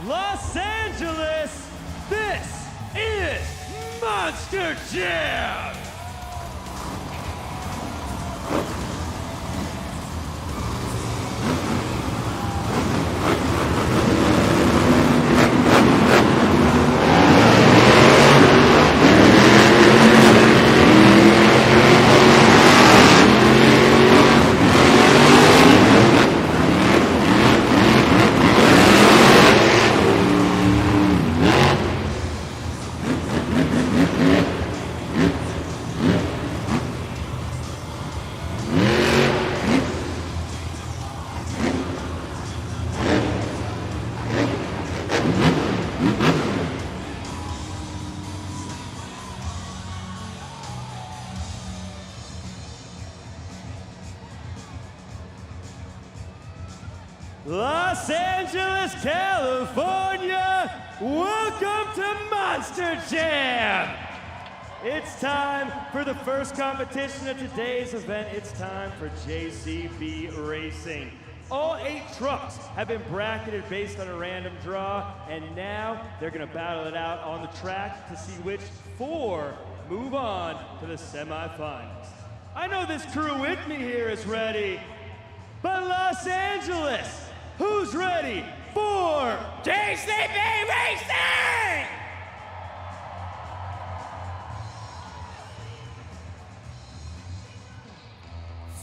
Los Angeles, this is Monster Jam! Los Angeles, California, welcome to Monster Jam! It's time for the first competition of today's event. It's time for JCB Racing. All 8 trucks have been bracketed based on a random draw, and now they're gonna battle it out on the track to see which 4 move on to the semifinals. I know this crew with me here is ready, but Los Angeles, who's ready for JCB Racing?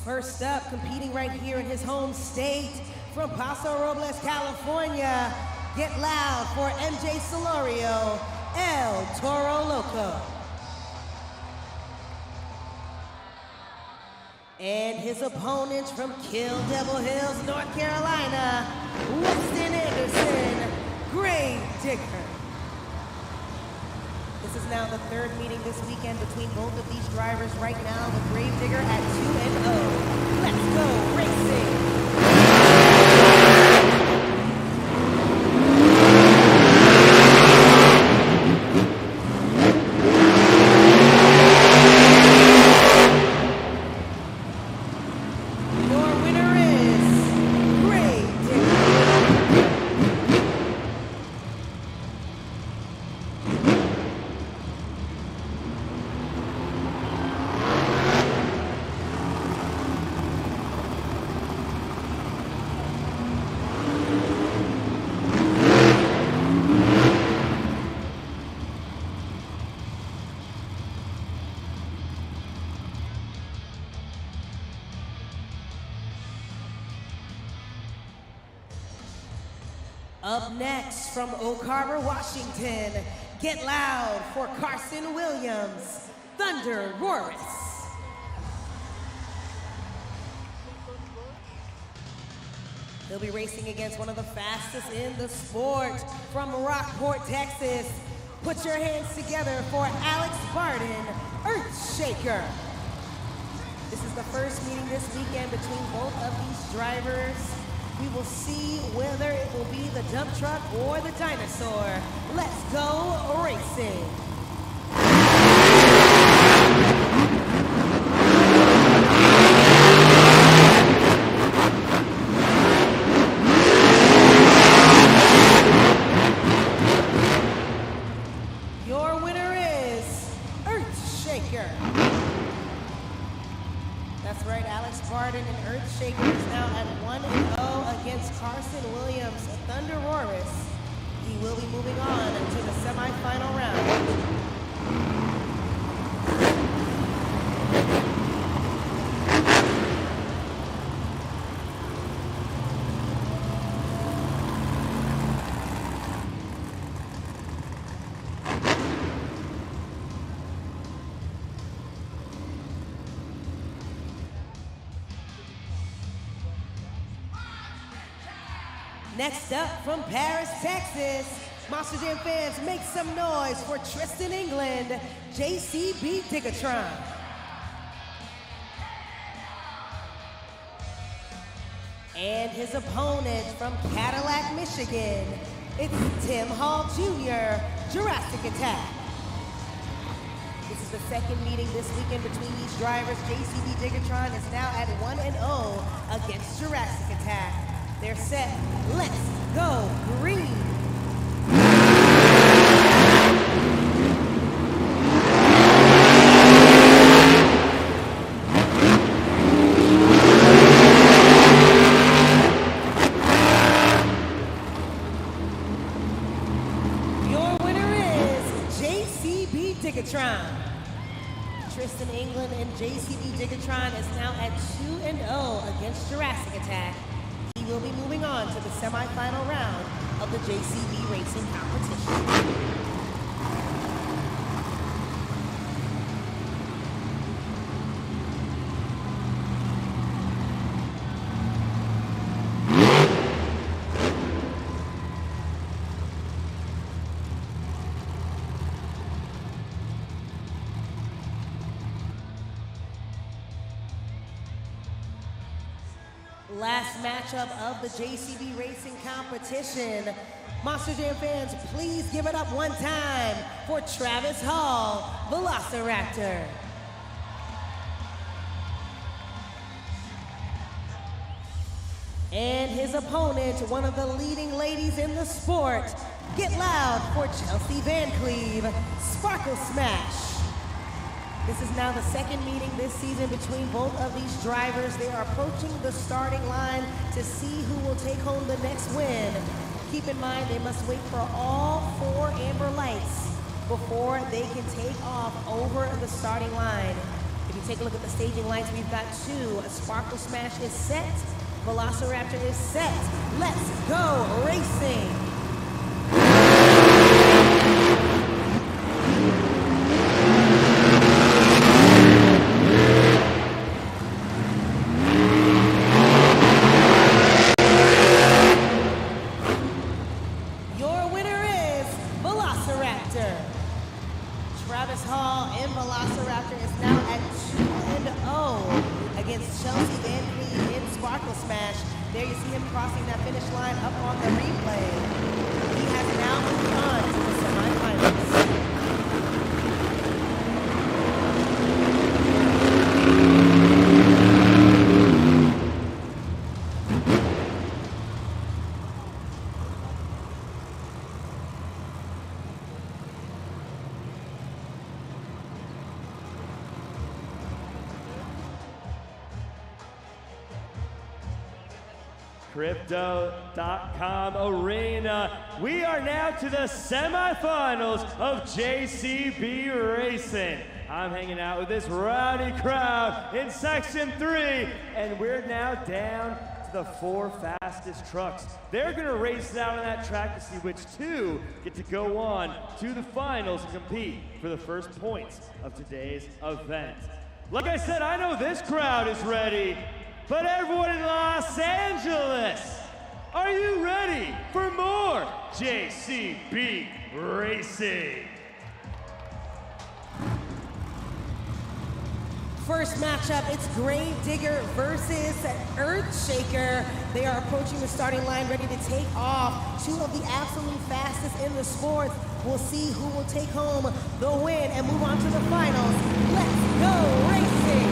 First up, competing right here in his home state, from Paso Robles, California, get loud for MJ Solorio, El Toro Loco. And his opponent from Kill Devil Hills, North Carolina, Winston Anderson, Grave Digger. This is now the 3rd meeting this weekend between both of these drivers. Right now, the Grave Digger at 2-0. Let's go racing! Up next, from Oak Harbor, Washington, get loud for Carson Williams, Thunder Roaris. He'll be racing against one of the fastest in the sport, from Rockport, Texas. Put your hands together for Alex Barden, Earthshaker. This is the first meeting this weekend between both of these drivers. We will see whether it will be the dump truck or the dinosaur. Let's go racing. Your winner is Earthshaker. That's right, Alex Barden and Earthshaker is now at 1-0 against Carson Williams, Thunder Roaris. He will be moving on to the semifinal round. Next up, from Paris, Texas, Monster Jam fans, make some noise for Tristan England, JCB Diggatron. And his opponent from Cadillac, Michigan, it's Tim Hall Jr., Jurassic Attack. This is the 2nd meeting this weekend between these drivers. JCB Diggatron is now at 1-0 against Jurassic Attack. They're set. Let's go green. attack, he will be moving on to the semifinal round of the JCB Racing competition. Last matchup of the JCB Racing competition. Monster Jam fans, please give it up one time for Travis Hall, Velociraptor. And his opponent, one of the leading ladies in the sport. Get loud for Chelsea Van Cleve, Sparkle Smash. This is now the second meeting this season between both of these drivers. They are approaching the starting line to see who will take home the next win. Keep in mind, they must wait for all 4 amber lights before they can take off over the starting line. If you take a look at the staging lights, we've got 2. Sparkle Smash is set. Velociraptor is set. Let's go racing. Travis Hall and Velociraptor is now at 2-0 against Chelsea Van Cleve in Sparkle Smash. There you see him crossing that finish line up on the replay. He has now moved on to the semifinals. Crypto.com Arena. We are now to the semifinals of JCB Racing. I'm hanging out with this rowdy crowd in Section 3, and we're now down to the 4 fastest trucks. They're gonna race out on that track to see which 2 get to go on to the finals and compete for the first points of today's event. Like I said, I know this crowd is ready. But everyone in Los Angeles, are you ready for more JCB Racing? First matchup, it's Gravedigger versus Earthshaker. They are approaching the starting line, ready to take off. 2 of the absolute fastest in the sport. We'll see who will take home the win and move on to the finals. Let's go racing!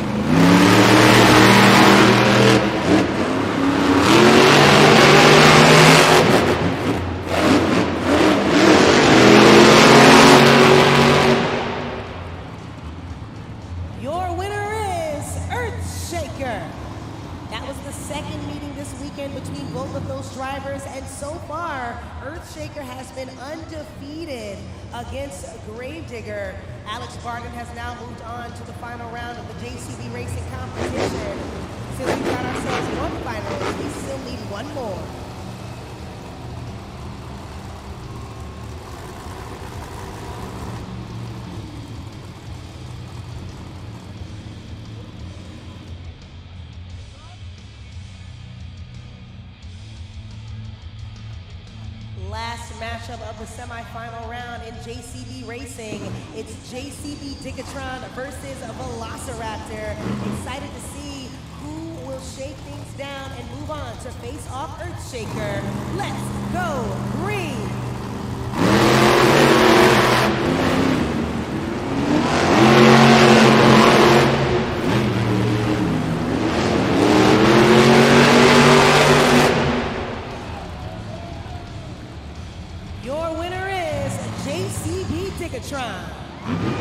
Your winner is Earthshaker. That was the second meeting this weekend between both of those drivers, and so far, Earthshaker has been undefeated against Gravedigger. Alex Barton has now moved on to the final round of the JCB Racing competition. Since we've got ourselves 1 finalist, we still need 1 more. Last matchup of the semifinal round in JCB Racing. It's JCB Dickatron versus Velociraptor. Excited to see who will shake things down and move on to face off Earthshaker. Let's go green! Your winner is JCB Dickatron.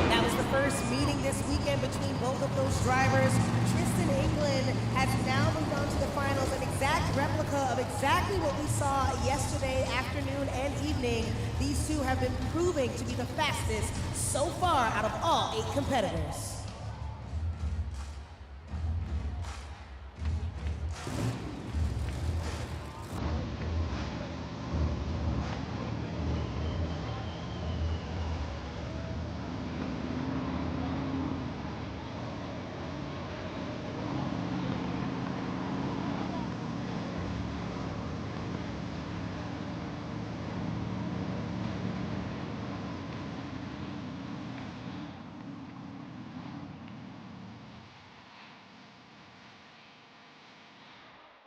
That was the first meeting this weekend between both of those drivers. Tristan England has now moved on to the finals, an exact replica of exactly what we saw yesterday afternoon and evening. These 2 have been proving to be the fastest so far out of all 8 competitors.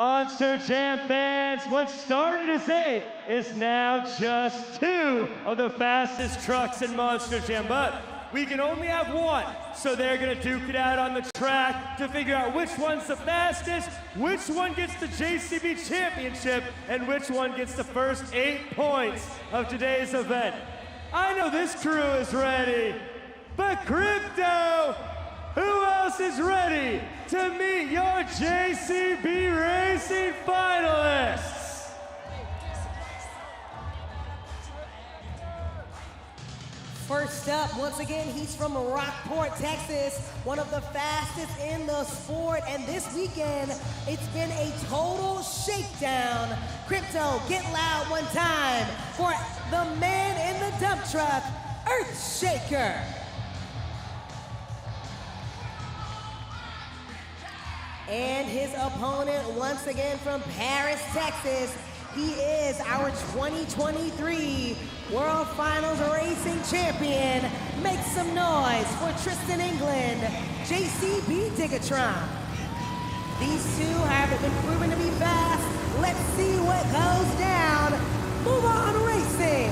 Monster Jam fans, what started as 8 is now just 2 of the fastest trucks in Monster Jam, but we can only have 1, so they're gonna duke it out on the track to figure out which one's the fastest, which one gets the JCB championship, and which one gets the first 8 points of today's event. I know this crew is ready, but Crypto, who else is ready to meet your JCB Racing finalists? First up, once again, he's from Rockport, Texas, one of the fastest in the sport, and this weekend, it's been a total shakedown. Crypto, get loud one time for the man in the dump truck, Earthshaker. And his opponent, once again from Paris, Texas, he is our 2023 World Finals Racing Champion. Make some noise for Tristan England, JCB Digatron. These two have been proven to be fast. Let's see what goes down. Move on racing.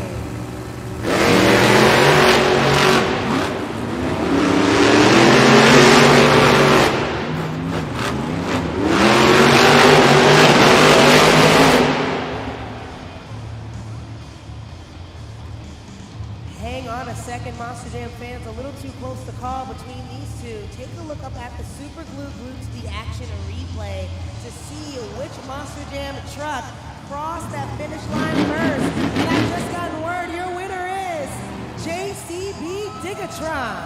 Second, Monster Jam fans, a little too close to call between these two. Take a look up at the Super Glue Groups, the action replay, to see which Monster Jam truck crossed that finish line first. And I've just gotten word your winner is JCB Digatron.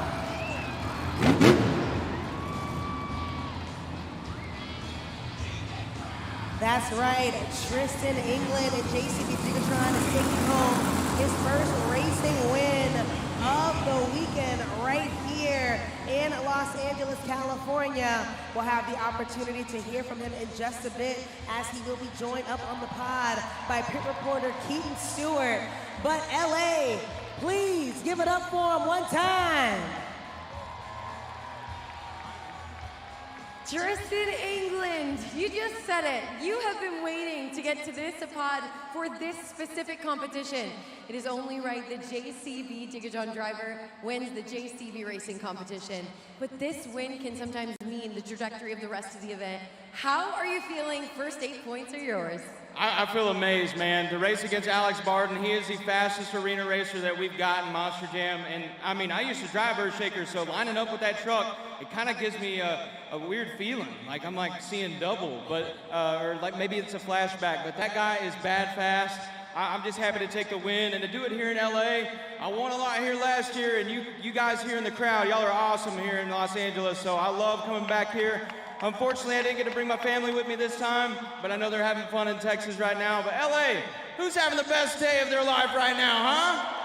That's right, Tristan England and JCB Digatron is taking home his first racing win of the weekend right here in Los Angeles, California. We'll have the opportunity to hear from him in just a bit as he will be joined up on the pod by pit reporter Keaton Stewart. But LA, please give it up for him one time. Tristan England, you just said it. You have been waiting to get to this pod for this specific competition. It is only right that JCB Digatron driver wins the JCB racing competition. But this win can sometimes mean the trajectory of the rest of the event. How are you feeling? First 8 points are yours. I feel amazed, man. To race against Alex Barden, he is the fastest arena racer that we've got in Monster Jam. And I mean, I used to drive Earthshaker, so lining up with that truck, it kind of gives me a weird feeling. Like I'm like seeing double, but or like maybe it's a flashback. But that guy is bad fast. I'm just happy to take the win and to do it here in LA. I won a lot here last year, and you guys here in the crowd, y'all are awesome here in Los Angeles. So I love coming back here. Unfortunately, I didn't get to bring my family with me this time, but I know they're having fun in Texas right now. But LA, who's having the best day of their life right now, huh?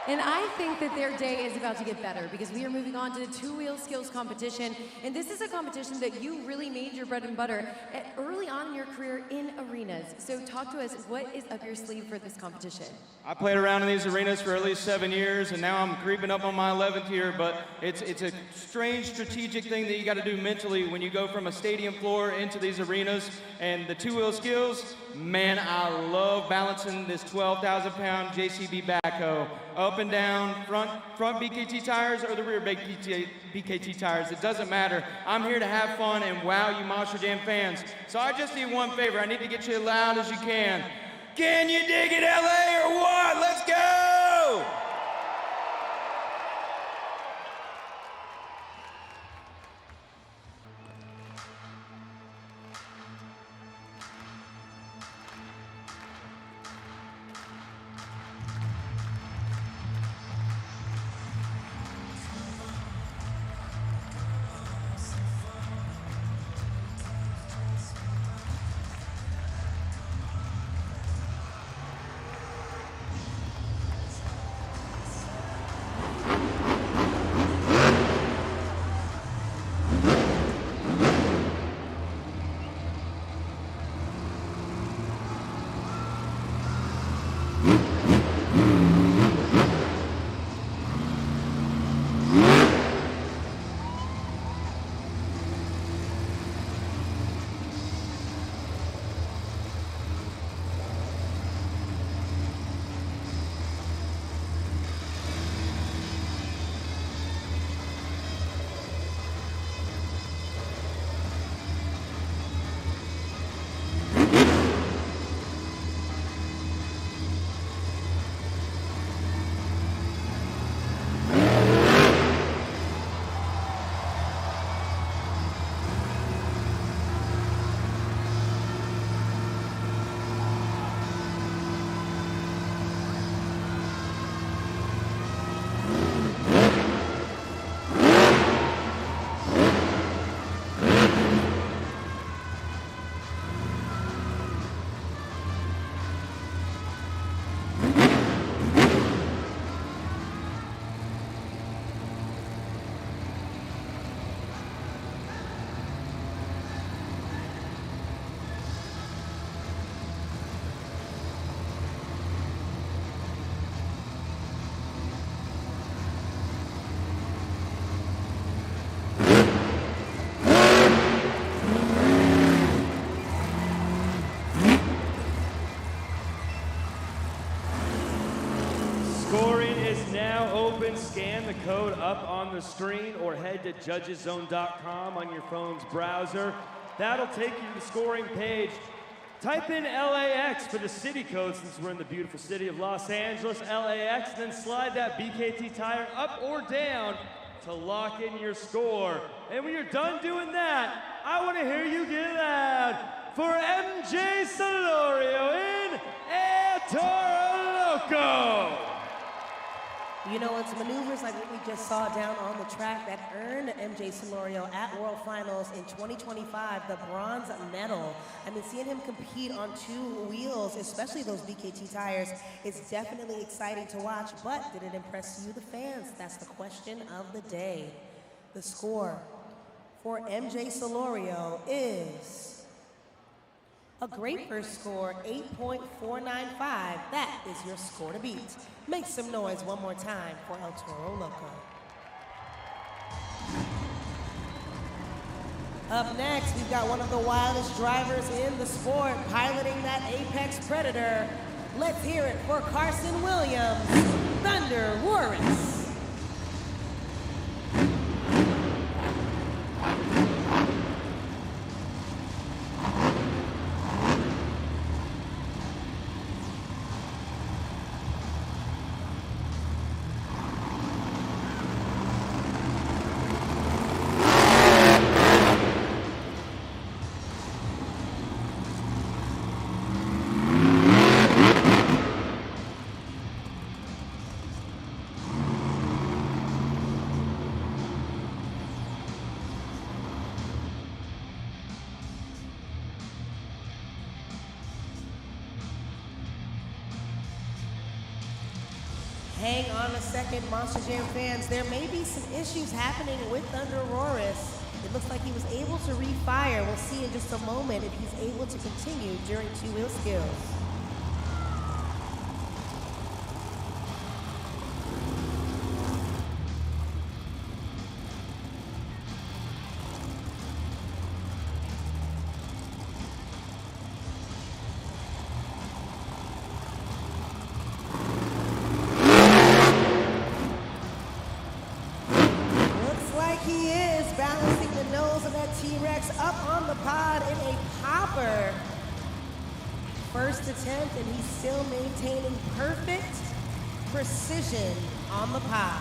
And I think that their day is about to get better because we are moving on to the two-wheel skills competition. And this is a competition that you really made your bread and butter early on in your career in arenas. So talk to us, what is up your sleeve for this competition? I played around in these arenas for at least 7 years, and now I'm creeping up on my 11th year, but it's a strange strategic thing that you got to do mentally when you go from a stadium floor into these arenas. And the two-wheel skills, man, I love balancing this 12,000-pound JCB backhoe up and down, front BKT tires or the rear BKT tires. It doesn't matter. I'm here to have fun and wow you Monster Jam fans. So I just need one favor. I need to get you as loud as you can. Can you dig it, LA, or what? Let's go! open, scan the code up on the screen, or head to judgeszone.com on your phone's browser. That'll take you to the scoring page. Type in LAX for the city code since we're in the beautiful city of Los Angeles, LAX, then slide that BKT tire up or down to lock in your score. And when you're done doing that, I want to hear you get loud for MJ Solorio in El Toro Loco. You know, it's maneuvers like what we just saw down on the track that earned MJ Solorio at World Finals in 2025 the bronze medal. I mean, seeing him compete on two wheels, especially those BKT tires, is definitely exciting to watch. But did it impress you, the fans? That's the question of the day. The score for MJ Solorio is a great first score, 8.495. That is your score to beat. Make some noise one more time for El Toro Loco. Up next, we've got one of the wildest drivers in the sport, piloting that Apex Predator. Let's hear it for Carson Williams, Thunder Warris. Hang on a second, Monster Jam fans. There may be some issues happening with Thunder Warris. It looks like he was able to refire. We'll see in just a moment if he's able to continue during two-wheel skills. T-Rex up on the pod in a popper. First attempt, and he's still maintaining perfect precision on the pod.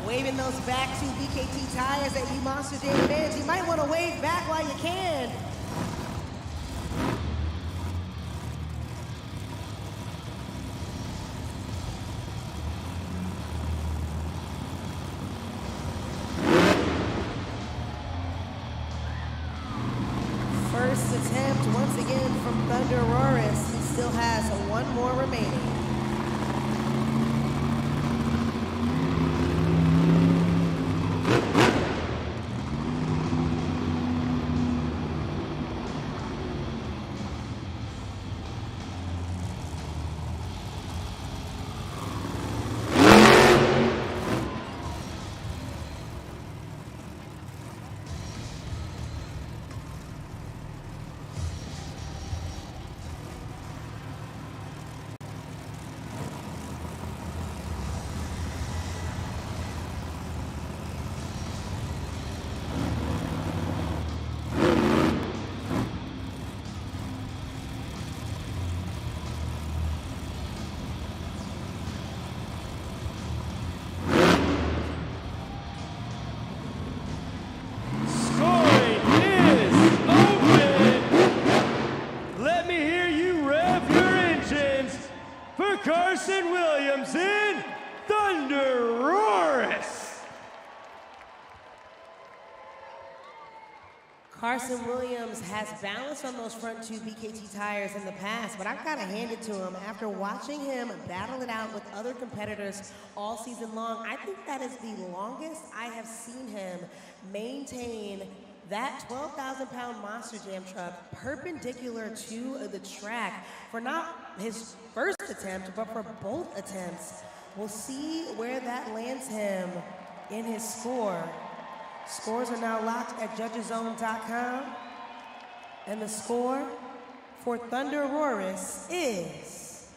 Waving those back two BKT tires at you Monster Jam fans. You might want to wave back while you can. First attempt once again from Thunder Warris. He still has one more remaining. Carson Williams in Thunder Warris. Carson Williams has balance on those front two BKT tires in the past, but I've got to hand it to him. After watching him battle it out with other competitors all season long, I think that is the longest I have seen him maintain that 12,000-pound Monster Jam truck perpendicular to the track for not his first attempt, but for both attempts. We'll see where that lands him in his score. Scores are now locked at judgeszone.com, and the score for Thunder Warris is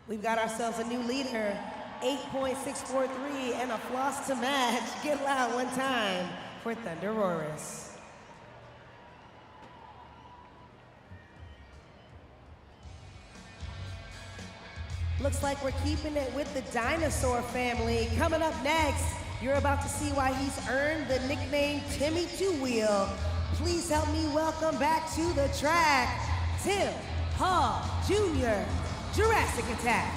We've got ourselves a new leader, 8.643 and a floss to match. Get loud one time for Thunderoris. Looks like we're keeping it with the dinosaur family. Coming up next, you're about to see why he's earned the nickname Timmy Two-Wheel. Please help me welcome back to the track, Tim Hall Jr., Jurassic Attack.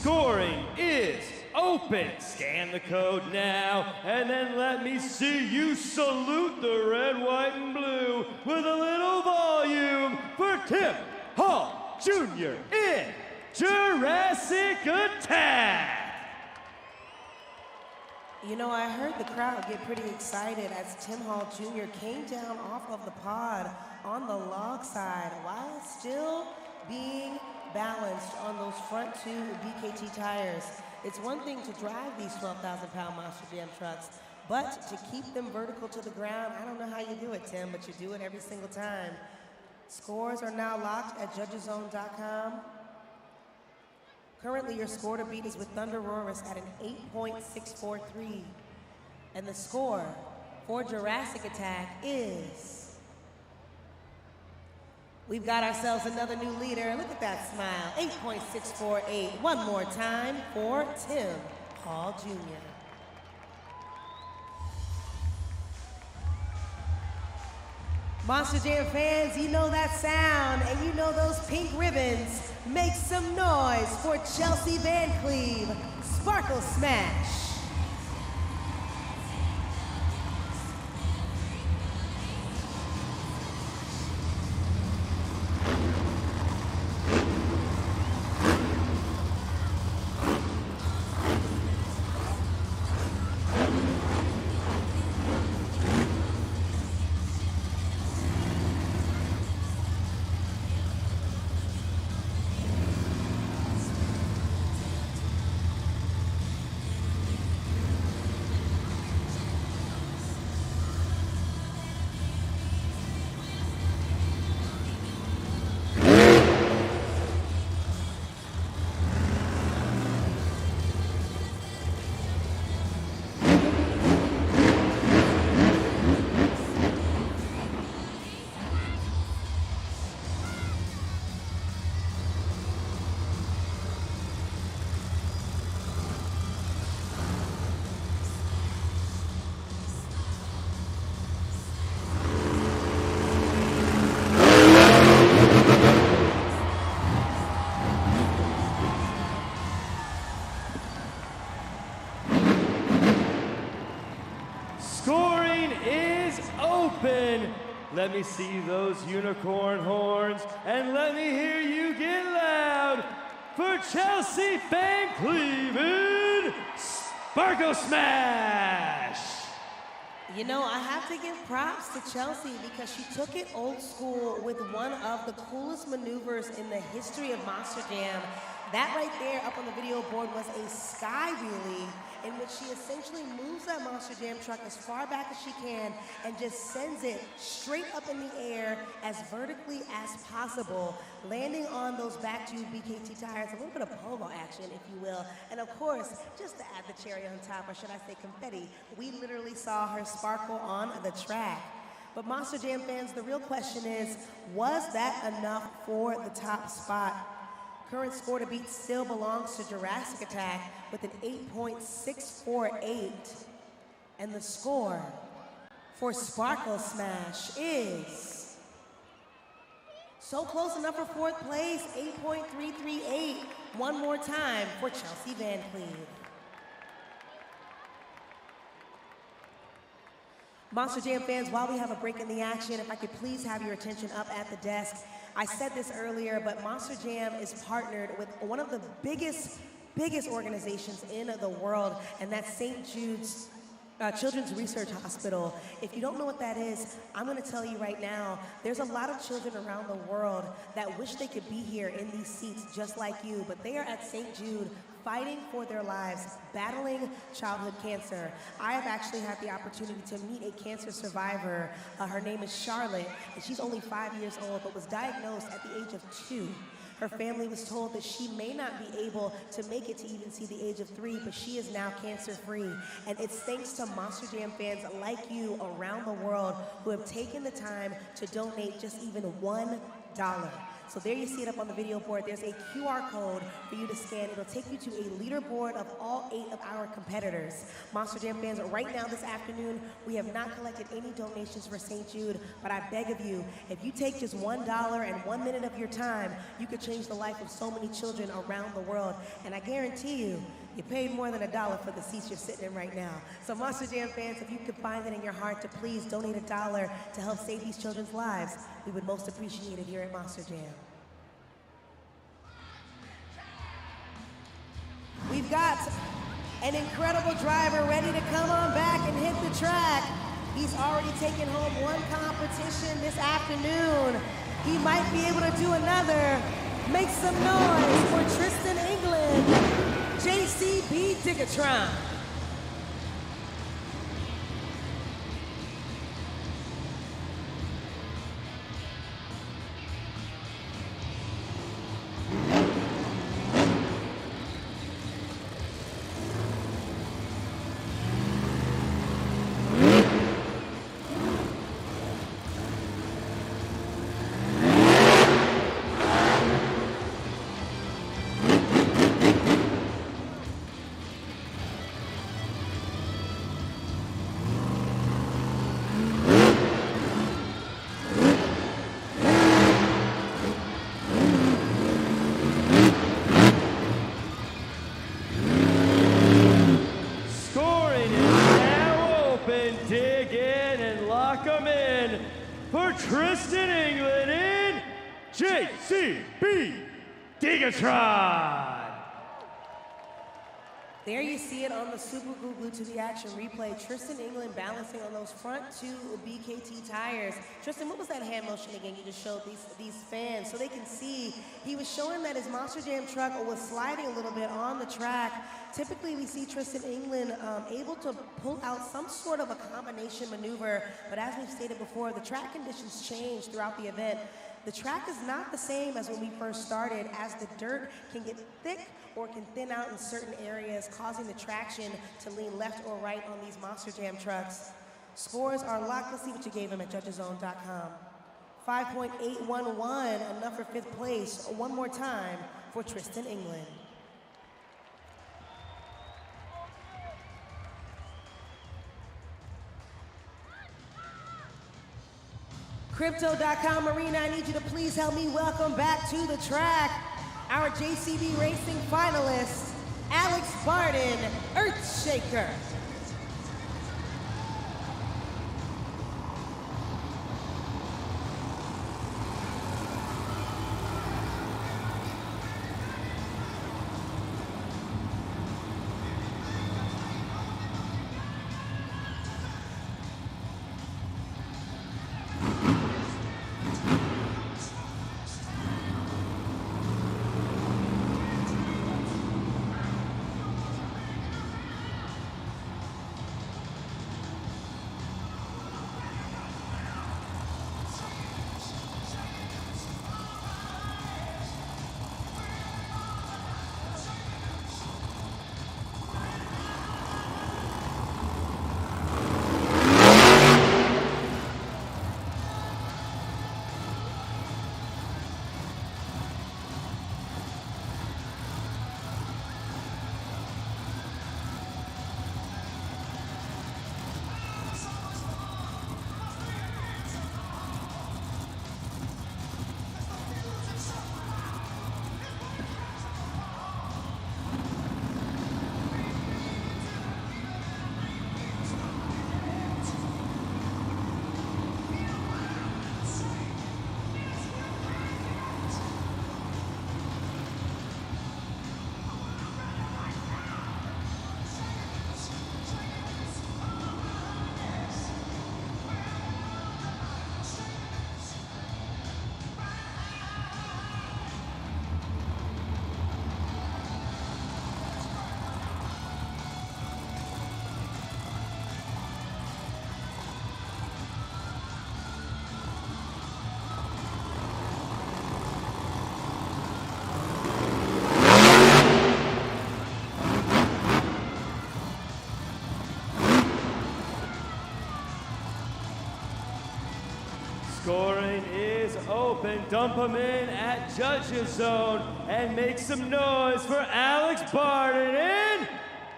Scoring is open. Scan the code now, and then let me see you salute the red, white, and blue with a little volume for Tim Hall Jr. in Jurassic Attack. You know, I heard the crowd get pretty excited as Tim Hall Jr. came down off of the pod on the log side while still being balanced on those front two BKT tires. It's one thing to drive these 12,000-pound Monster Jam trucks, but to keep them vertical to the ground, I don't know how you do it, Tim, but you do it every single time. Scores are now locked at judgeszone.com. Currently, your score to beat is with Thunderoris at an 8.643. And the score for Jurassic Attack is... We've got ourselves another new leader. Look at that smile, 8.648. One more time for Tim Hall Jr. Monster Jam fans, you know that sound, and you know those pink ribbons. Make some noise for Chelsea Van Cleve, Sparkle Smash. Let me see those unicorn horns, and let me hear you get loud for Chelsea Van Cleveland Sparkle Smash! You know, I have to give props to Chelsea because she took it old school with one of the coolest maneuvers in the history of Monster Jam. That right there up on the video board was a sky wheelie in which she essentially moves that Monster Jam truck as far back as she can and just sends it straight up in the air as vertically as possible, landing on those back tube BKT tires, a little bit of pogo action, if you will. And of course, just to add the cherry on top, or should I say confetti, we literally saw her sparkle on the track. But Monster Jam fans, the real question is, was that enough for the top spot? Current score to beat still belongs to Jurassic Attack with an 8.648. And the score for Sparkle Smash is so close enough for fourth place, 8.338. One more time for Chelsea Van Cleave. Monster Jam fans, while we have a break in the action, if I could please have your attention up at the desk. I said this earlier, but Monster Jam is partnered with one of the biggest organizations in the world, and that's St. Jude's Children's Research Hospital. If you don't know what that is, I'm gonna tell you right now, there's a lot of children around the world that wish they could be here in these seats just like you, but they are at St. Jude fighting for their lives, battling childhood cancer. I have actually had the opportunity to meet a cancer survivor. Her name is Charlotte, and she's only 5 years old, but was diagnosed at the age of 2. Her family was told that she may not be able to make it to even see the age of 3, but she is now cancer-free. And it's thanks to Monster Jam fans like you around the world who have taken the time to donate just even $1. So there you see it up on the video board. There's a QR code for you to scan. It'll take you to a leaderboard of all 8 of our competitors. Monster Jam fans, right now this afternoon, we have not collected any donations for St. Jude, but I beg of you, if you take just $1 and 1 minute of your time, you could change the life of so many children around the world. And I guarantee you, you paid more than $1 for the seats you're sitting in right now. So Monster Jam fans, if you could find it in your heart to please donate $1 to help save these children's lives, we would most appreciate it here at Monster Jam. We've got an incredible driver ready to come on back and hit the track. He's already taken home 1 competition this afternoon. He might be able to do another. Make some noise for Tristan England, JCB Digatron. Tristan England in JCB Digatron. There you see it on the Super Goo to the Action replay. Tristan England balancing on those front 2 BKT tires. Tristan, what was that hand motion again you just showed these fans so they can see? He was showing that his Monster Jam truck was sliding a little bit on the track. Typically, we see Tristan England able to pull out some sort of a combination maneuver, but as we've stated before, the track conditions change throughout the event. The track is not the same as when we first started, as the dirt can get thick or can thin out in certain areas, causing the traction to lean left or right on these Monster Jam trucks. Scores are locked. Let's see what you gave them at judgeszone.com. 5.811, enough for 5th place. One more time for Tristan England. Crypto.com Arena, I need you to please help me welcome back to the track our JCB Racing finalist, Alex Barden, Earthshaker. is open. Dump him in at Judge's Zone and make some noise for Alex Barden in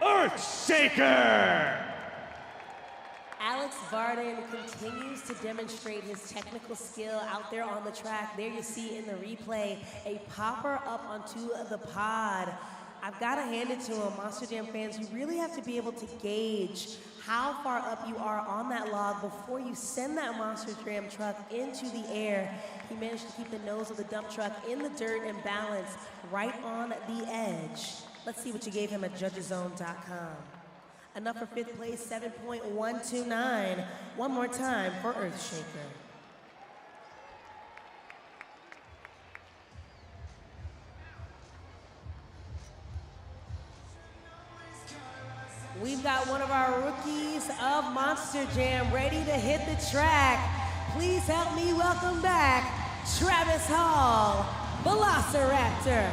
Earthshaker! Alex Barden continues to demonstrate his technical skill out there on the track. There you see in the replay, a popper up onto the pod. I've got to hand it to him, Monster Jam fans. You really have to be able to gauge how far up you are on that log before you send that Monster Jam truck into the air. He managed to keep the nose of the dump truck in the dirt and balance right on the edge. Let's see what you gave him at judgeszone.com. Enough for fifth place, 7.129. One more time for Earthshaker. We've got one of our rookies of Monster Jam ready to hit the track. Please help me welcome back Travis Hall, Velociraptor.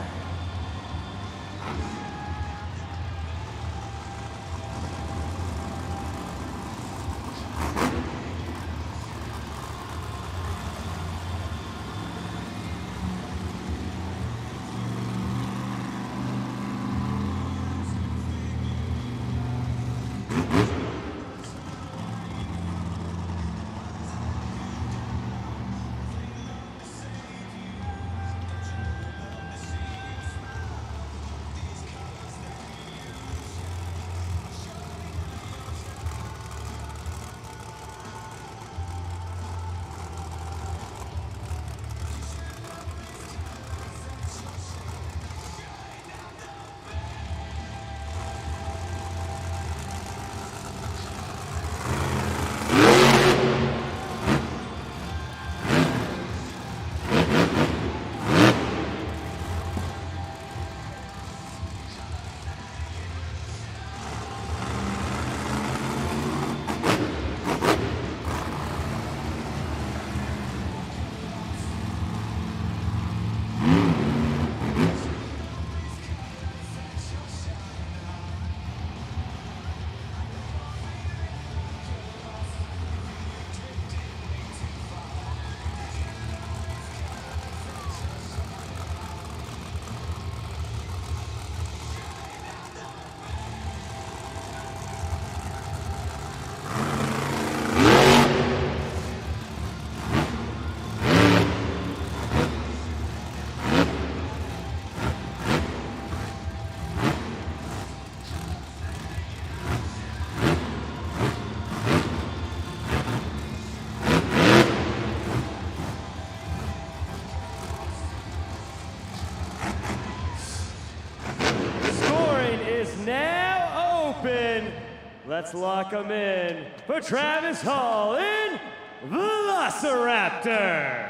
Let's lock him in for Travis Hall in Velociraptor.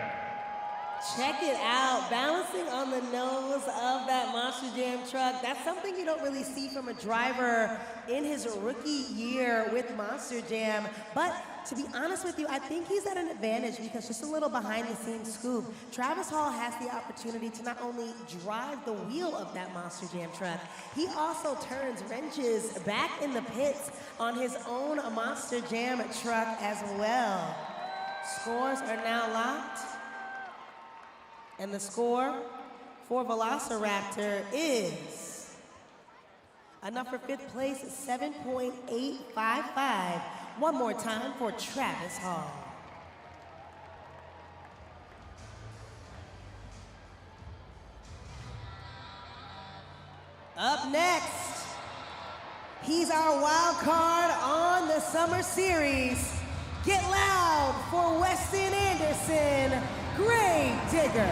Check it out, balancing on the nose of that Monster Jam truck. That's something you don't really see from a driver in his rookie year with Monster Jam. But to be honest with you, I think he's at an advantage because just a little behind the scenes scoop. Travis Hall has the opportunity to not only drive the wheel of that Monster Jam truck, he also turns wrenches back in the pits on his own Monster Jam truck as well. Scores are now locked. And the score for Velociraptor is enough for fifth place, 7.855. One more time for Travis Hall. Up next, he's our wild card on the Summer Series. Get loud for Weston Anderson, Grave Digger.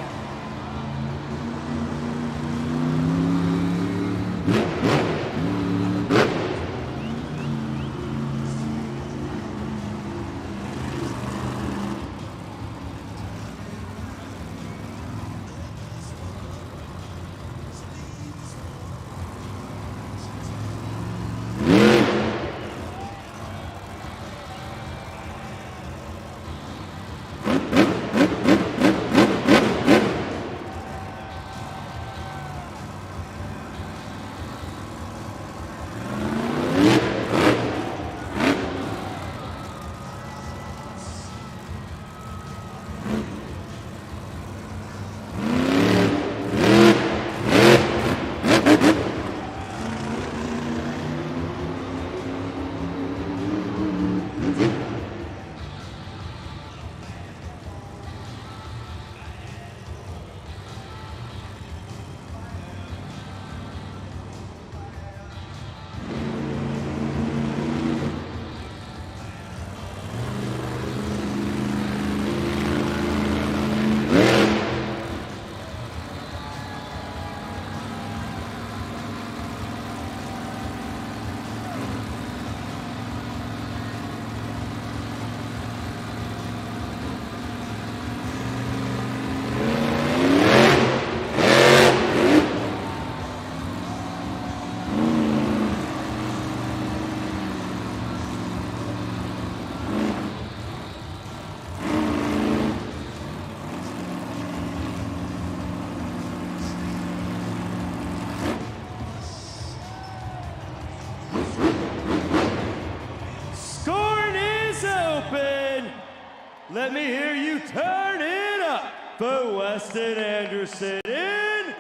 Let me hear you turn it up for Weston Anderson in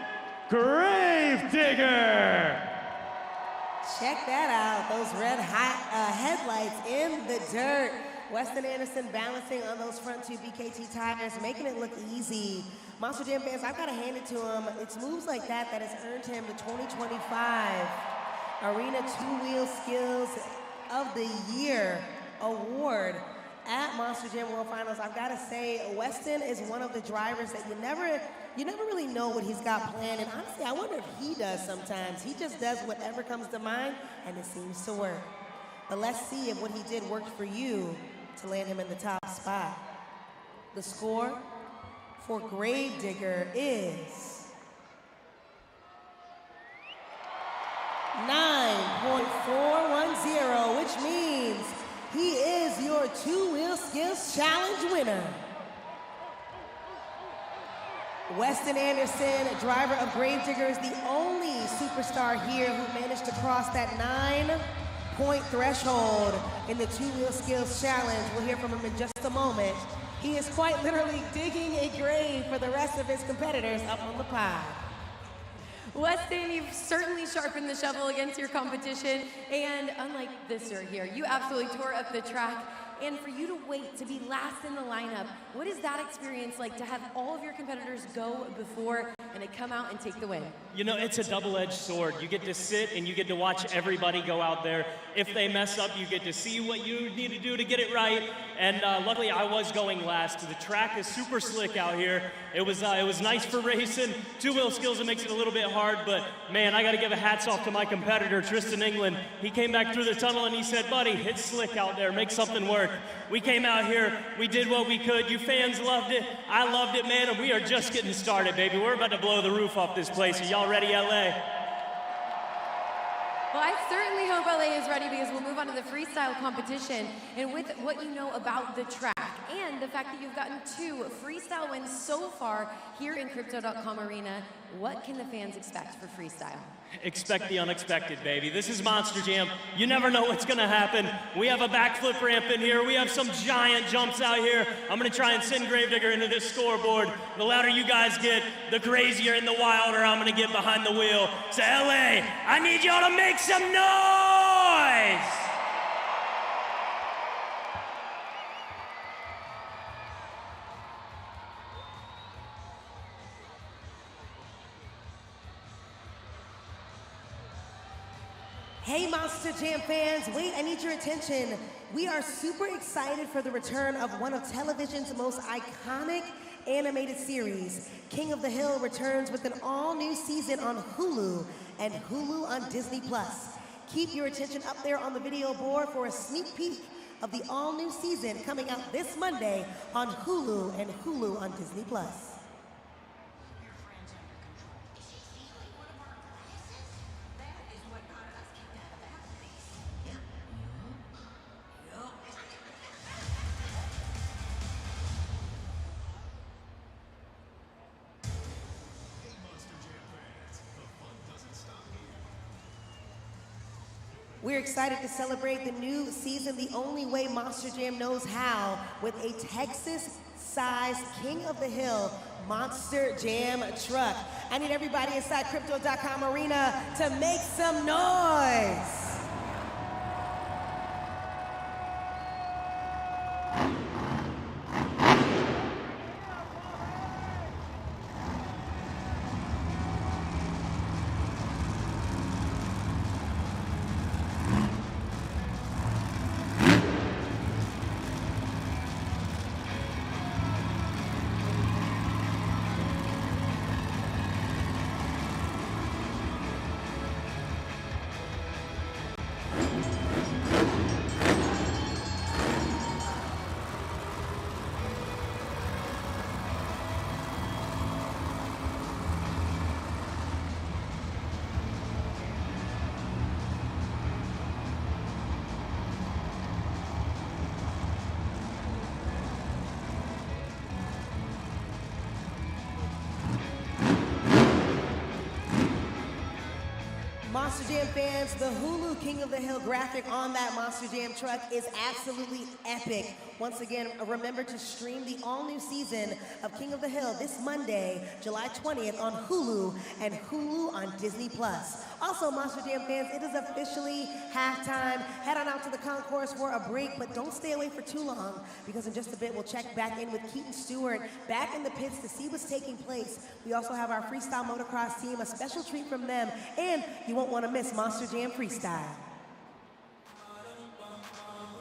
Gravedigger. Check that out, those red hot headlights in the dirt. Weston Anderson balancing on those front two BKT tires, making it look easy. Monster Jam fans, I've got to hand it to him. It's moves like that has earned him the 2025 Arena Two-Wheel Skills of the Year award at Monster Jam World Finals. I've got to say, Weston is one of the drivers that you never really know what he's got planned. And honestly, I wonder if he does sometimes. He just does whatever comes to mind, and it seems to work. But let's see if what he did worked for you to land him in the top spot. The score for Gravedigger is 9.410, which means he is your Two-Wheel Skills Challenge winner. Weston Anderson, driver of Gravedigger, is the only superstar here who managed to cross that 9-point threshold in the Two-Wheel Skills Challenge. We'll hear from him in just a moment. He is quite literally digging a grave for the rest of his competitors up on the pod. Weston, you've certainly sharpened the shovel against your competition, and unlike this right here, you absolutely tore up the track. And for you to wait to be last in the lineup, what is that experience like to have all of your competitors go before and to come out and take the win? You know, it's a double-edged sword. You get to sit and you get to watch everybody go out there. If they mess up, you get to see what you need to do to get it right. And luckily, I was going last. The track is super slick out here. It was nice for racing. Two-wheel skills, it makes it a little bit hard, but man, I got to give a hats off to my competitor, Tristan England. He came back through the tunnel and he said, buddy, it's slick out there. Make something work. We came out here, we did what we could. You fans loved it. I loved it, man, and we are just getting started, baby. We're about to blow the roof off this place. Are y'all ready, LA? Well, I certainly hope LA is ready because we'll move on to the freestyle competition. And with what you know about the track and the fact that you've gotten 2 freestyle wins so far here in Crypto.com Arena, what can the fans expect for freestyle? Expect the unexpected, baby. This is Monster Jam. You never know what's gonna happen. We have a backflip ramp in here. We have some giant jumps out here. I'm gonna try and send Gravedigger into this scoreboard. The louder you guys get, the crazier and the wilder I'm gonna get behind the wheel. So LA, I need y'all to make some noise! Hey Monster Jam fans, wait, I need your attention. We are super excited for the return of one of television's most iconic animated series. King of the Hill returns with an all-new season on Hulu and Hulu on Disney+. Keep your attention up there on the video board for a sneak peek of the all-new season coming out this Monday on Hulu and Hulu on Disney+. We're excited to celebrate the new season the only way Monster Jam knows how, with a Texas-sized King of the Hill Monster Jam truck. I need everybody inside Crypto.com Arena to make some noise. Monster Jam fans, the Hulu King of the Hill graphic on that Monster Jam truck is absolutely epic. Once again, remember to stream the all-new season of King of the Hill this Monday, July 20th on Hulu and Hulu on Disney+. Also, Monster Jam fans, it is officially halftime. Head on out to the concourse for a break, but don't stay away for too long because in just a bit we'll check back in with Keaton Stewart back in the pits to see what's taking place. We also have our freestyle motocross team, a special treat from them, and you won't want to miss Monster Jam Freestyle.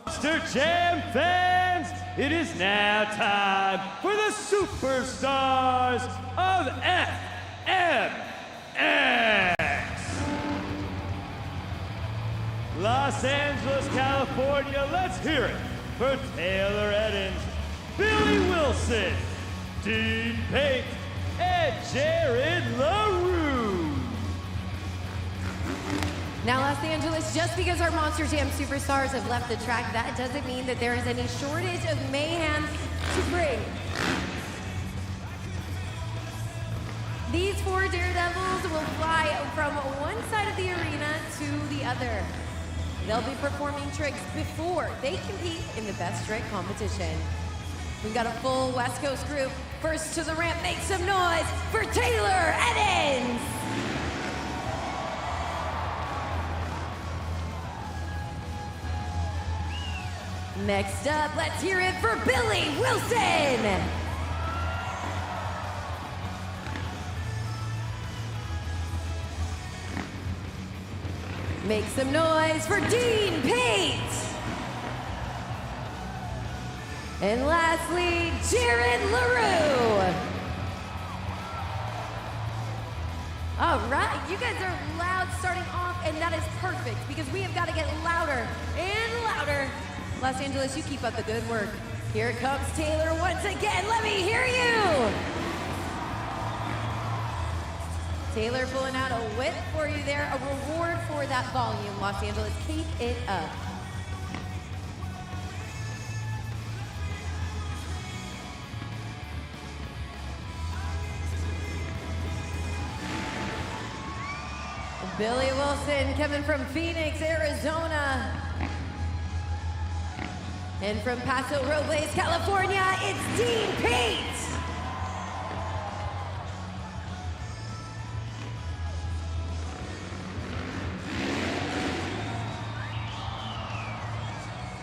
Monster Jam fans, it is now time for the superstars of FMX. Los Angeles, California, let's hear it for Taylor Eddins, Billy Wilson, Dean Pate, and Jared LaRue. Now, Los Angeles, just because our Monster Jam superstars have left the track, that doesn't mean that there is any shortage of mayhem to bring. These four daredevils will fly from one side of the arena to the other. They'll be performing tricks before they compete in the best trick competition. We've got a full West Coast group. First to the ramp, make some noise for Taylor Eddins. Next up, let's hear it for Billy Wilson. Make some noise for Dean Pate. And lastly, Jared LaRue. All right, you guys are loud starting off, and that is perfect because we have got to get louder and louder. Los Angeles, you keep up the good work. Here comes Taylor once again. Let me hear you. Taylor pulling out a whip for you there, a reward for that volume. Los Angeles, keep it up. Billy Wilson coming from Phoenix, Arizona. And from Paso Robles, California, it's Dean Pate.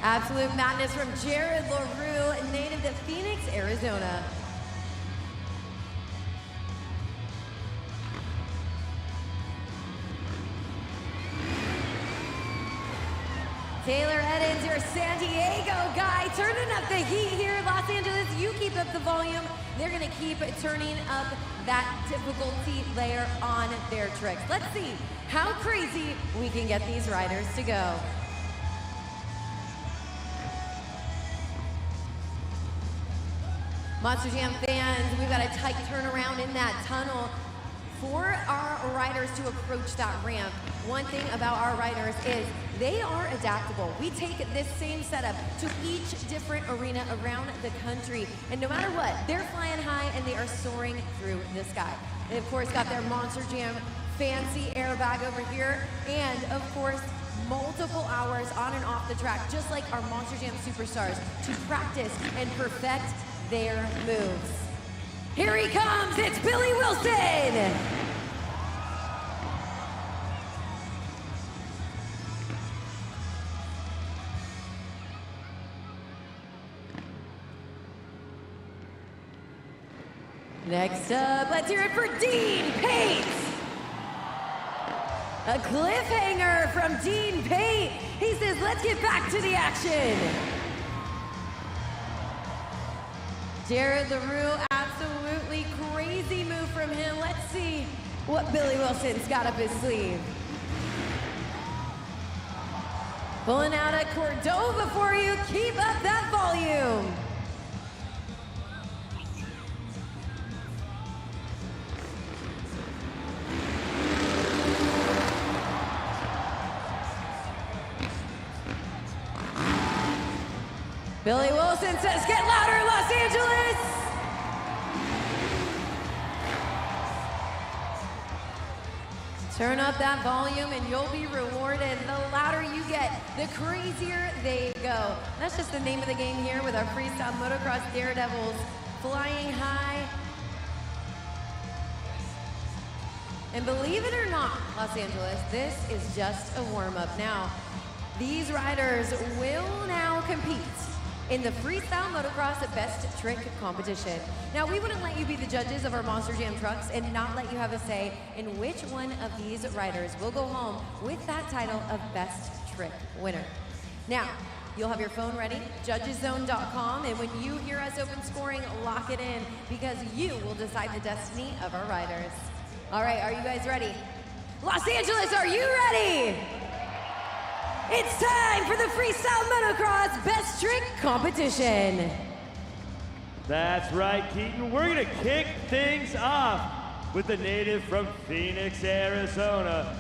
Absolute madness from Jared LaRue, native to Phoenix, Arizona. Taylor Eddins, your San Diego guy, turning up the heat here. Los Angeles, you keep up the volume. They're gonna keep turning up that difficulty layer on their tricks. Let's see how crazy we can get these riders to go. Monster Jam fans, we've got a tight turnaround in that tunnel for our riders to approach that ramp. One thing about our riders is they are adaptable. We take this same setup to each different arena around the country. And no matter what, they're flying high and they are soaring through the sky. They of course got their Monster Jam fancy airbag over here. And of course, multiple hours on and off the track, just like our Monster Jam superstars, to practice and perfect their moves. Here he comes, it's Billy Wilson! Next up, let's hear it for Dean Pate! A cliffhanger from Dean Pate. He says, let's get back to the action. Jared LaRue, absolutely crazy move from him. Let's see what Billy Wilson's got up his sleeve. Pulling out a Cordova for you. Keep up that volume. Billy Wilson says, get louder, Los Angeles! Turn up that volume and you'll be rewarded. The louder you get, the crazier they go. That's just the name of the game here with our freestyle motocross daredevils flying high. And believe it or not, Los Angeles, this is just a warm-up. Now, these riders will now compete in the freestyle motocross best trick competition. Now, we wouldn't let you be the judges of our Monster Jam trucks and not let you have a say in which one of these riders will go home with that title of best trick winner. Now, you'll have your phone ready, judgeszone.com, and when you hear us open scoring, lock it in because you will decide the destiny of our riders. All right, are you guys ready? Los Angeles, are you ready? It's time for the Freestyle Motocross Best Trick Competition. That's right, Keaton. We're gonna kick things off with the native from Phoenix, Arizona.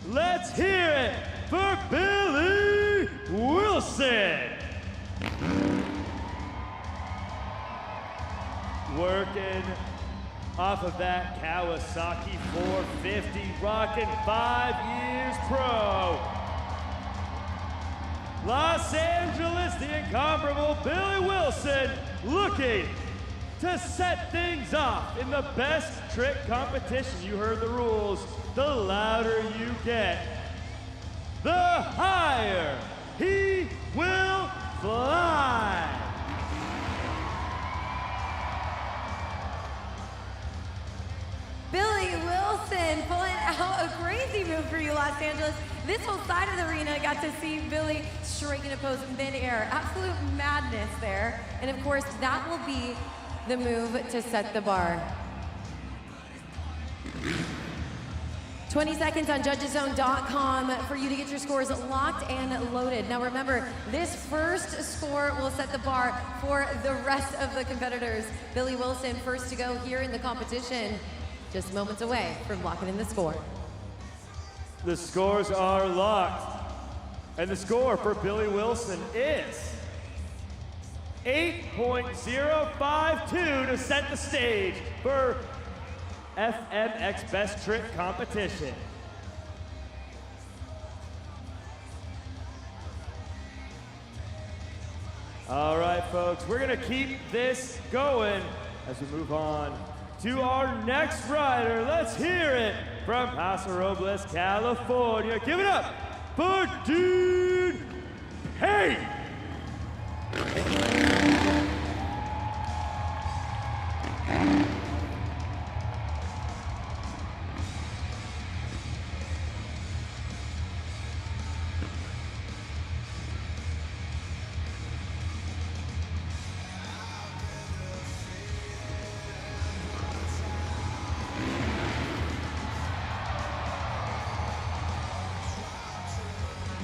Let's hear it for Billy Wilson. Working off of that Kawasaki 450, rocking 5 years pro. Los Angeles, the incomparable Billy Wilson, looking to set things off in the best trick competition. You heard the rules. The louder you get, the higher he will fly. Billy Wilson pulling out a crazy move for you, Los Angeles. This whole side of the arena got to see Billy striking a pose mid-air. Absolute madness there. And of course, that will be the move to set the bar. 20 seconds on judgeszone.com for you to get your scores locked and loaded. Now remember, this first score will set the bar for the rest of the competitors. Billy Wilson first to go here in the competition, just moments away from locking in the score. The scores are locked. And the score for Billy Wilson is 8.052 to set the stage for FMX Best Trick Competition. All right, folks, we're gonna keep this going as we move on to our next rider. Let's hear it from Paso Robles, California. Give it up for Dean Pate.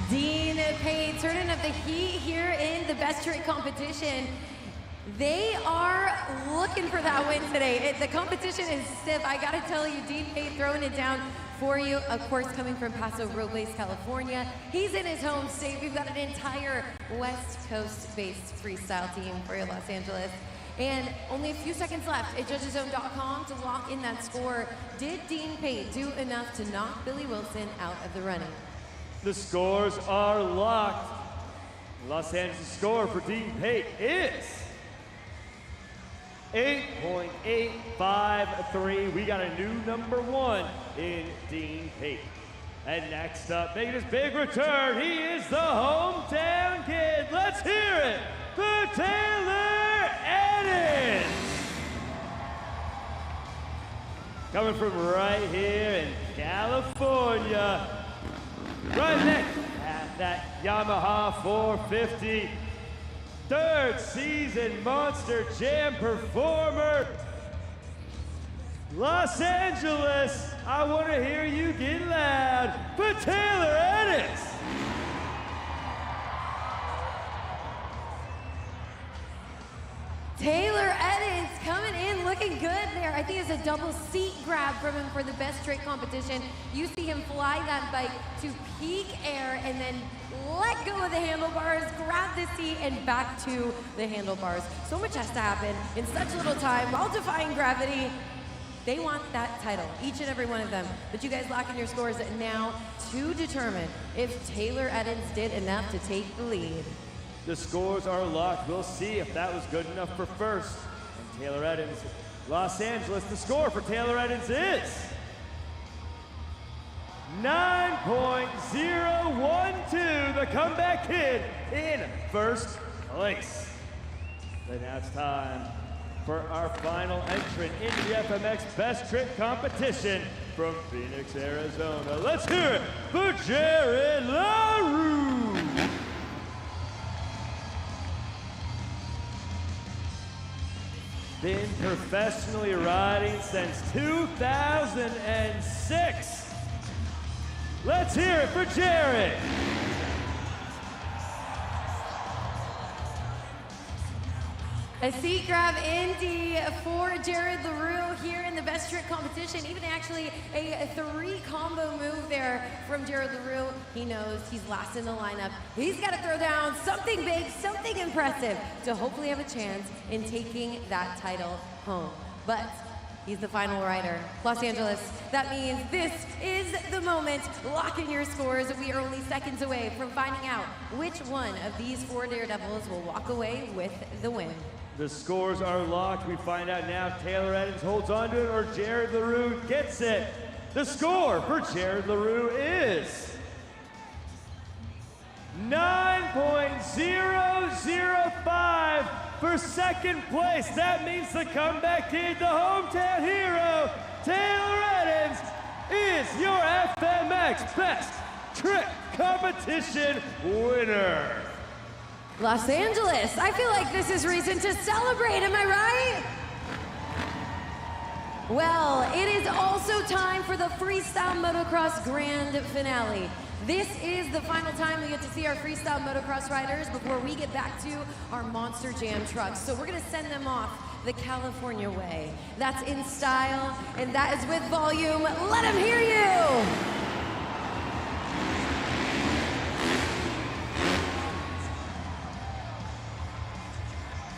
Dean Pate turning up the heat here in the Best Trick Competition. They are looking for that win today. The competition is stiff. I gotta tell you, Dean Pate throwing it down for you. Of course, coming from Paso Robles, California. He's in his home state. We've got an entire West Coast-based freestyle team for you, Los Angeles. And only a few seconds left at judgeszone.com to lock in that score. Did Dean Pate do enough to knock Billy Wilson out of the running? The scores are locked. Los Angeles score for Dean Pate is 8.853. We got a new #1 in Dean Pate. And next up, making his big return, he is the hometown kid. Let's hear it for Taylor Ennis. Coming from right here in California. Right next at that Yamaha 450. Third season Monster Jam performer. Los Angeles, I want to hear you get loud for Taylor Ennis. Taylor Ennis coming in looking good there. I think it's a double seat grab from him for the Best Trick Competition. You see him fly that bike to peak air and then let go of the handlebars, grab the seat, and back to the handlebars. So much has to happen in such little time while defying gravity. They want that title, each and every one of them. But you guys lock in your scores now to determine if Taylor Eddins did enough to take the lead. The scores are locked. We'll see if that was good enough for first. And Taylor Eddins, Los Angeles, the score for Taylor Eddins is 9.012, the comeback kid in first place. So now it's time for our final entrant in the FMX Best Trick competition from Phoenix, Arizona. Let's hear it for Jared LaRue. Been professionally riding since 2006. Let's hear it for Jared. A seat grab indeed for Jared LaRue here in the Best Trick competition. Even actually a 3-combo move there from Jared LaRue. He knows he's last in the lineup. He's got to throw down something big, something impressive to hopefully have a chance in taking that title home. But he's the final rider. Los Angeles, that means this is the moment. Lock in your scores. We are only seconds away from finding out which one of these 4 Daredevils will walk away with the win. The scores are locked. We find out now Taylor Eddins holds on to it or Jared LaRue gets it. The score for Jared LaRue is 9.005 for second place. That means the comeback kid, the hometown hero, Taylor Eddins, is your FMX Best Trick Competition winner. Los Angeles, I feel like this is reason to celebrate, am I right? Well, it is also time for the Freestyle Motocross Grand Finale. This is the final time we get to see our Freestyle Motocross riders before we get back to our Monster Jam trucks. So we're gonna send them off the California way. That's in style, and that is with volume. Let them hear you!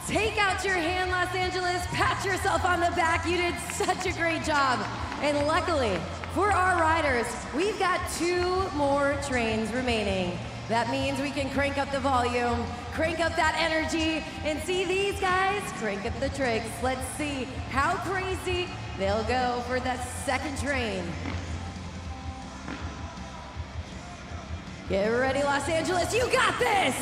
Take out your hand, Los Angeles. Pat yourself on the back. You did such a great job. And luckily, for our riders, we've got 2 more trains remaining. That means we can crank up the volume, crank up that energy, and see these guys crank up the tricks. Let's see how crazy they'll go for that second train. Get ready, Los Angeles. You got this!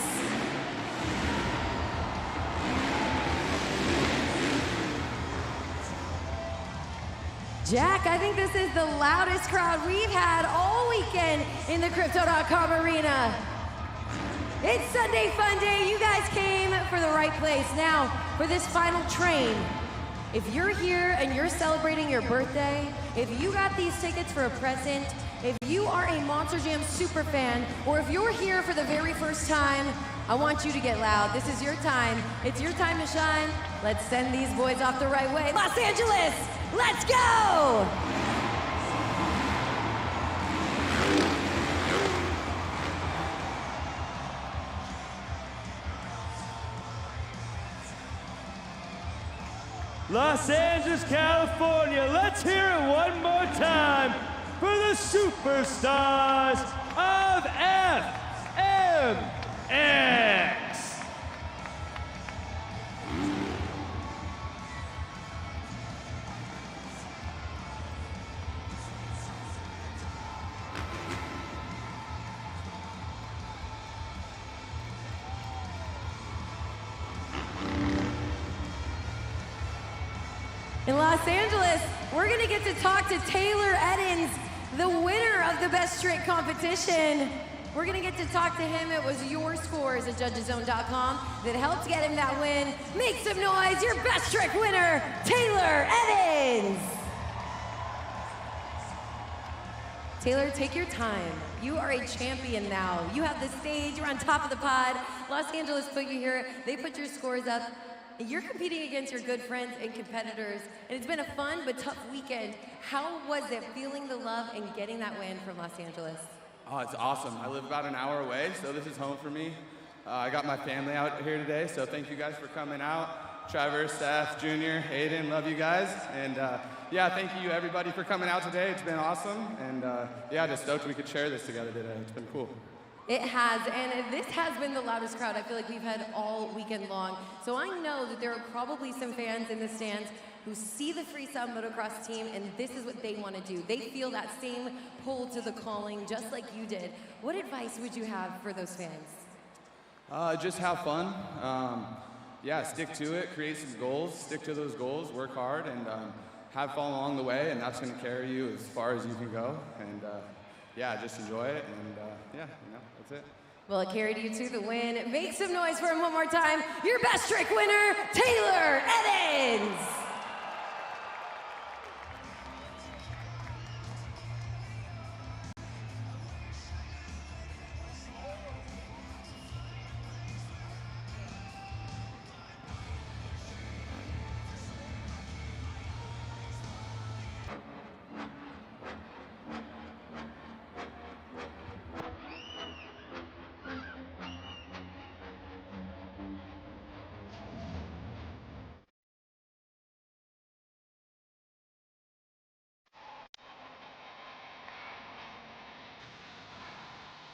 Jack, I think this is the loudest crowd we've had all weekend in the Crypto.com arena. It's Sunday Fun Day. You guys came for the right place. Now, for this final train, if you're here and you're celebrating your birthday, if you got these tickets for a present, if you are a Monster Jam super fan, or if you're here for the very first time, I want you to get loud. This is your time. It's your time to shine. Let's send these boys off the right way. Los Angeles, let's go! Los Angeles, California, let's hear it one more time for the superstars of FMX. In Los Angeles, we're gonna get to talk to Taylor Eddins, the winner of the Best Trick competition. We're gonna get to talk to him. It was your scores at judgeszone.com that helped get him that win. Make some noise, your Best Trick winner, Taylor Eddins. Taylor, take your time. You are a champion now. You have the stage, you're on top of the pod. Los Angeles put you here, they put your scores up. You're competing against your good friends and competitors, and it's been a fun but tough weekend. How was it feeling the love and getting that win from Los Angeles? Oh, it's awesome. I live about an hour away, so this is home for me. I got my family out here today, so thank you guys for coming out. Trevor, Steph, Junior, Aiden, love you guys. And yeah, thank you everybody for coming out today. It's been awesome. And yeah, just stoked we could share this together today. It's been cool. It has, and this has been the loudest crowd I feel like we've had all weekend long. So I know that there are probably some fans in the stands who see the freestyle motocross team, and this is what they want to do. They feel that same pull to the calling, just like you did. What advice would you have for those fans? Just have fun. Yeah, stick to it, create some goals, stick to those goals, work hard, and have fun along the way, and that's going to carry you as far as you can go. And yeah, just enjoy it, and yeah, that's it. Well, it carried you to the win. Make some noise for him one more time. Your best trick winner, Taylor Evans.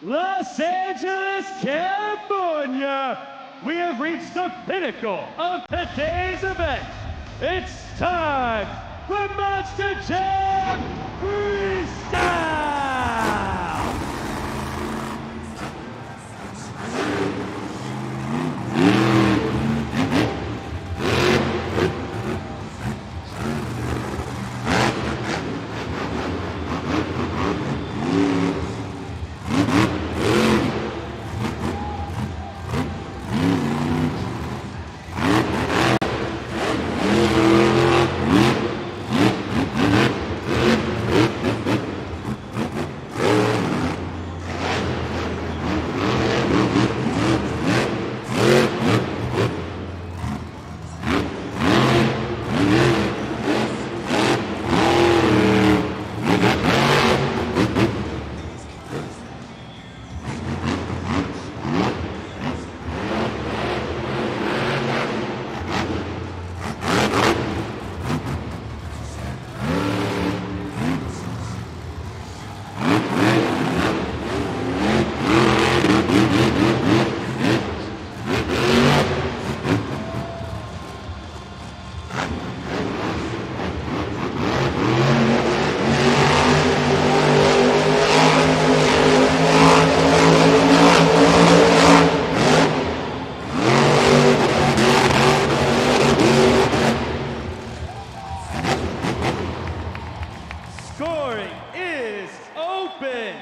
Los Angeles, California, we have reached the pinnacle of today's event. It's time for Monster Jam Freestyle! Scoring is open.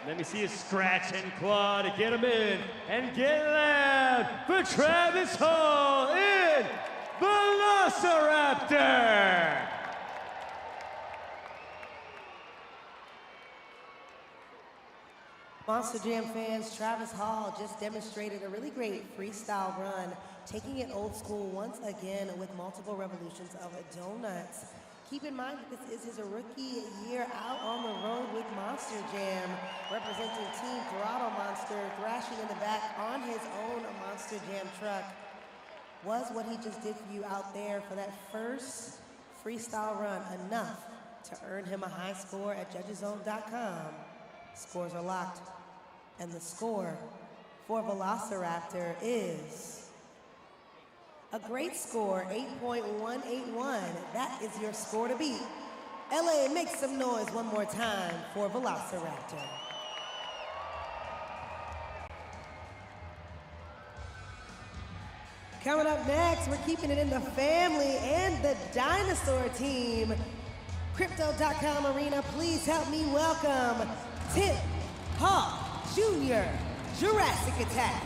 Let me see a scratch and claw to get him in. And get loud for Travis Hall in Velociraptor. Monster Jam fans, Travis Hall just demonstrated a really great freestyle run, taking it old school once again with multiple revolutions of donuts. Keep in mind that this is his rookie year out on the road with Monster Jam, representing Team Toro Monster, thrashing in the back on his own Monster Jam truck. Was what he just did for you out there for that first freestyle run enough to earn him a high score at judgeszone.com? Scores are locked, and the score for Velociraptor is a great score, 8.181. That is your score to beat. LA, make some noise one more time for Velociraptor. Coming up next, we're keeping it in the family and the dinosaur team. Crypto.com Arena, please help me welcome Tip Hawk Jr., Jurassic Attack.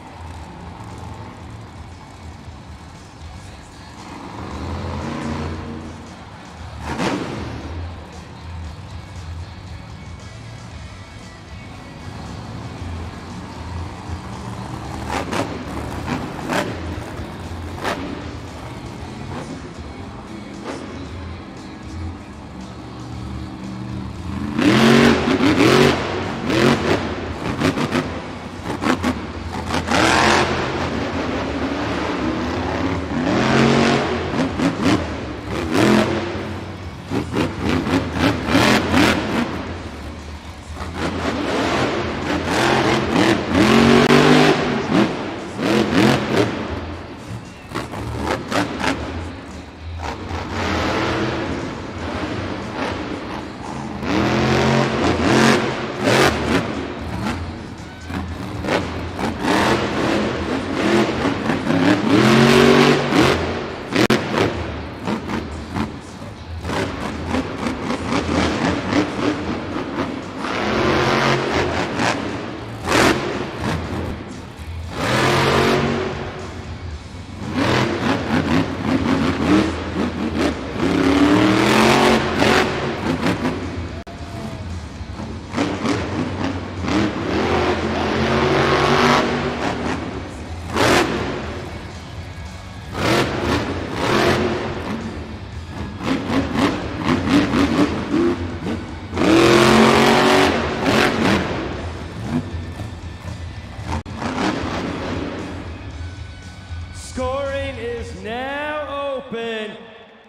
Scoring is now open.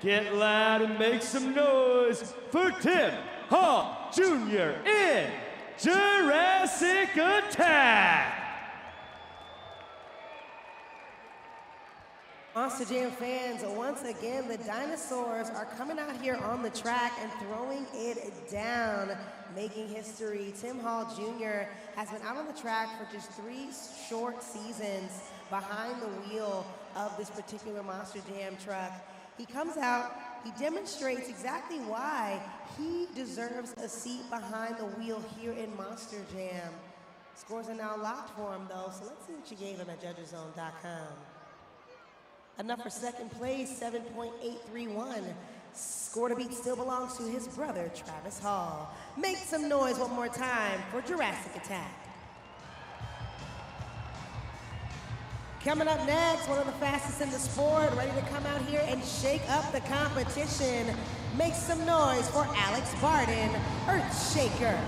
Get loud and make some noise for Tim Hall Jr. in Jurassic Attack. Monster Jam fans, once again, the dinosaurs are coming out here on the track and throwing it down, making history. Tim Hall Jr. has been out on the track for just 3 short seasons behind the wheel of this particular Monster Jam truck. He comes out, he demonstrates exactly why he deserves a seat behind the wheel here in Monster Jam. Scores are now locked for him though, so let's see what you gave him at judgeszone.com. Enough for second place, 7.831. Score to beat still belongs to his brother, Travis Hall. Make some noise one more time for Jurassic Attack. Coming up next, one of the fastest in the sport, ready to come out here and shake up the competition. Make some noise for Alex Barden, Earthshaker.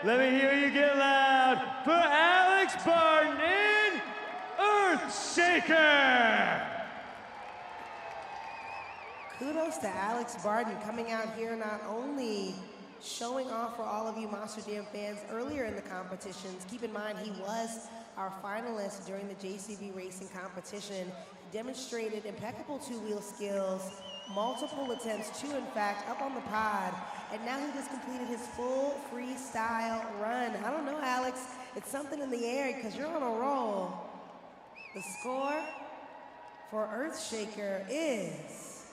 Let me hear you get loud for Alex Barden in Earthshaker. Kudos to Alex Barden coming out here not only showing off for all of you Monster Jam fans earlier in the competitions. Keep in mind he was our finalist during the JCB racing competition. He demonstrated impeccable two-wheel skills, multiple attempts, 2 in fact, up on the pod, and now he just completed his full freestyle run. I don't know, Alex, it's something in the air because you're on a roll. The score for Earthshaker is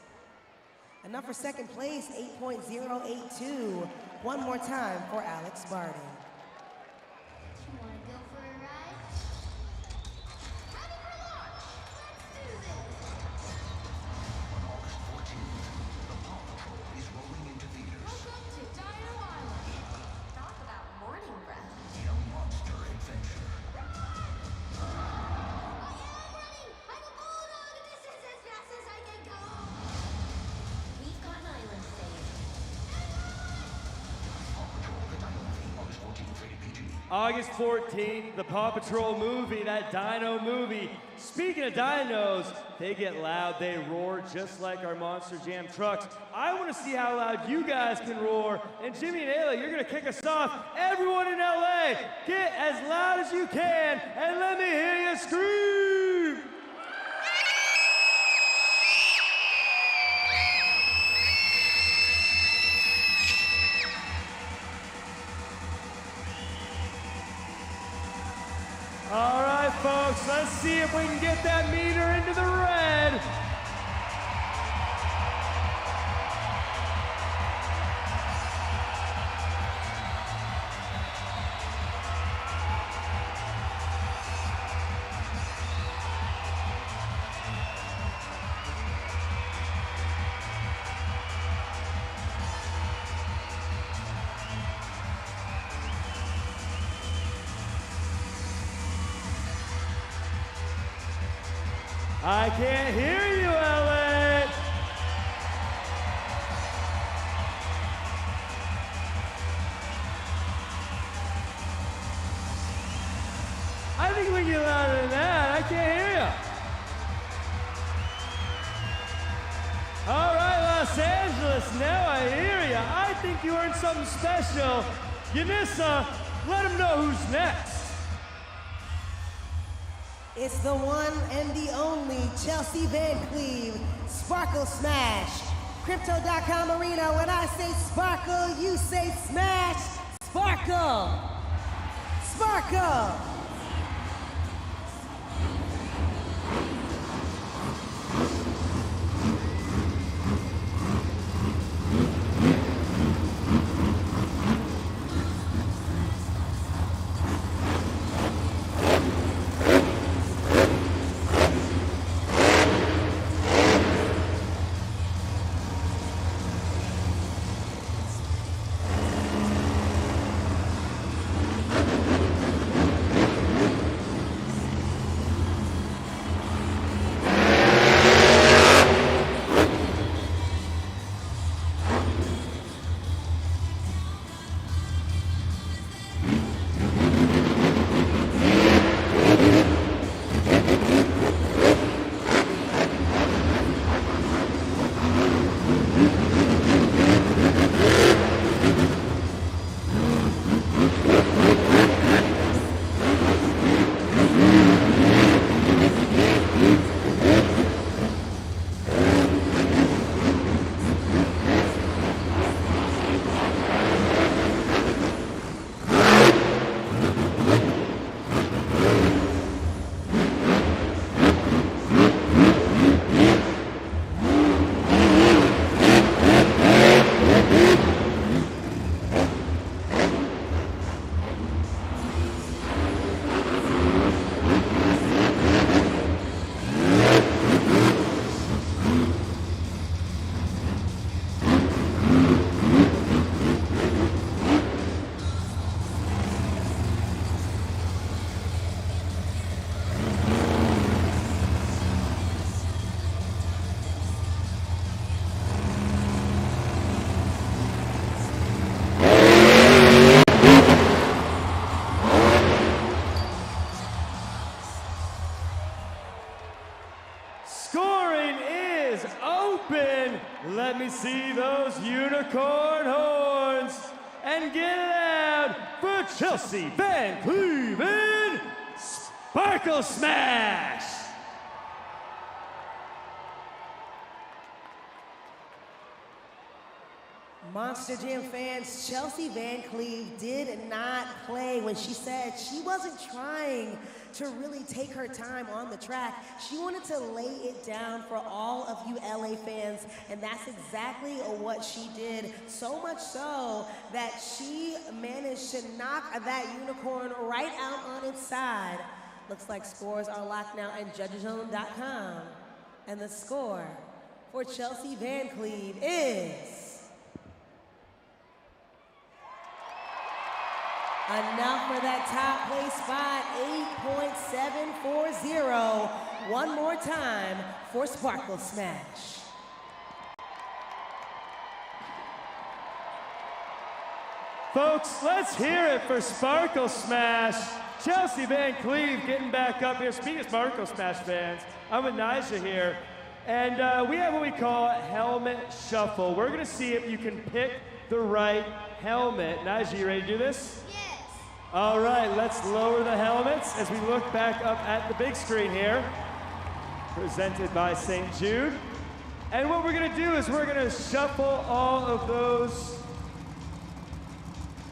enough for second place, 8.082. One more time for Alex Barden. You want to go for a ride? Ready for launch! Let's do this! On August 14th, the Paw Patrol is rolling into theaters. Welcome to Dino Island. Talk about morning breath. In a monster adventure. August 14th, the Paw Patrol movie, that dino movie. Speaking of dinos, they get loud, they roar just like our Monster Jam trucks. I want to see how loud you guys can roar. And Jimmy and Ayla, you're going to kick us off. Everyone in LA, get as loud as you can and let me hear you scream. All right, folks, let's see if we can get that meter into the red. I can't hear you, Ellen. I think we can get louder than that. I can't hear you. All right, Los Angeles, now I hear you. I think you earned something special. Yanissa, let them know who's next. It's the one and the only Chelsea Van Cleve, Sparkle Smash. Crypto.com Arena, when I say sparkle, you say smash. Sparkle. Sparkle. Scoring is open. Let me see those unicorn horns. And get loud for Chelsea Van Cleve in Sparkle Smash. Monster Jam fans, Chelsea Van Cleve did not play when she said she wasn't trying to really take her time on the track. She wanted to lay it down for all of you LA fans, and that's exactly what she did. So much so that she managed to knock that unicorn right out on its side. Looks like scores are locked now at judgeszone.com. And the score for Chelsea Van Cleve is enough for that top place spot, 8.740. One more time for Sparkle Smash. Folks, let's hear it for Sparkle Smash. Chelsea Van Cleve getting back up here. Speaking of Sparkle Smash fans, I'm with Nyjah here. And we have what we call helmet shuffle. We're gonna see if you can pick the right helmet. Nyjah, you ready to do this? Yes. All right, let's lower the helmets as we look back up at the big screen here. Presented by St. Jude. And what we're gonna do is we're gonna shuffle all of those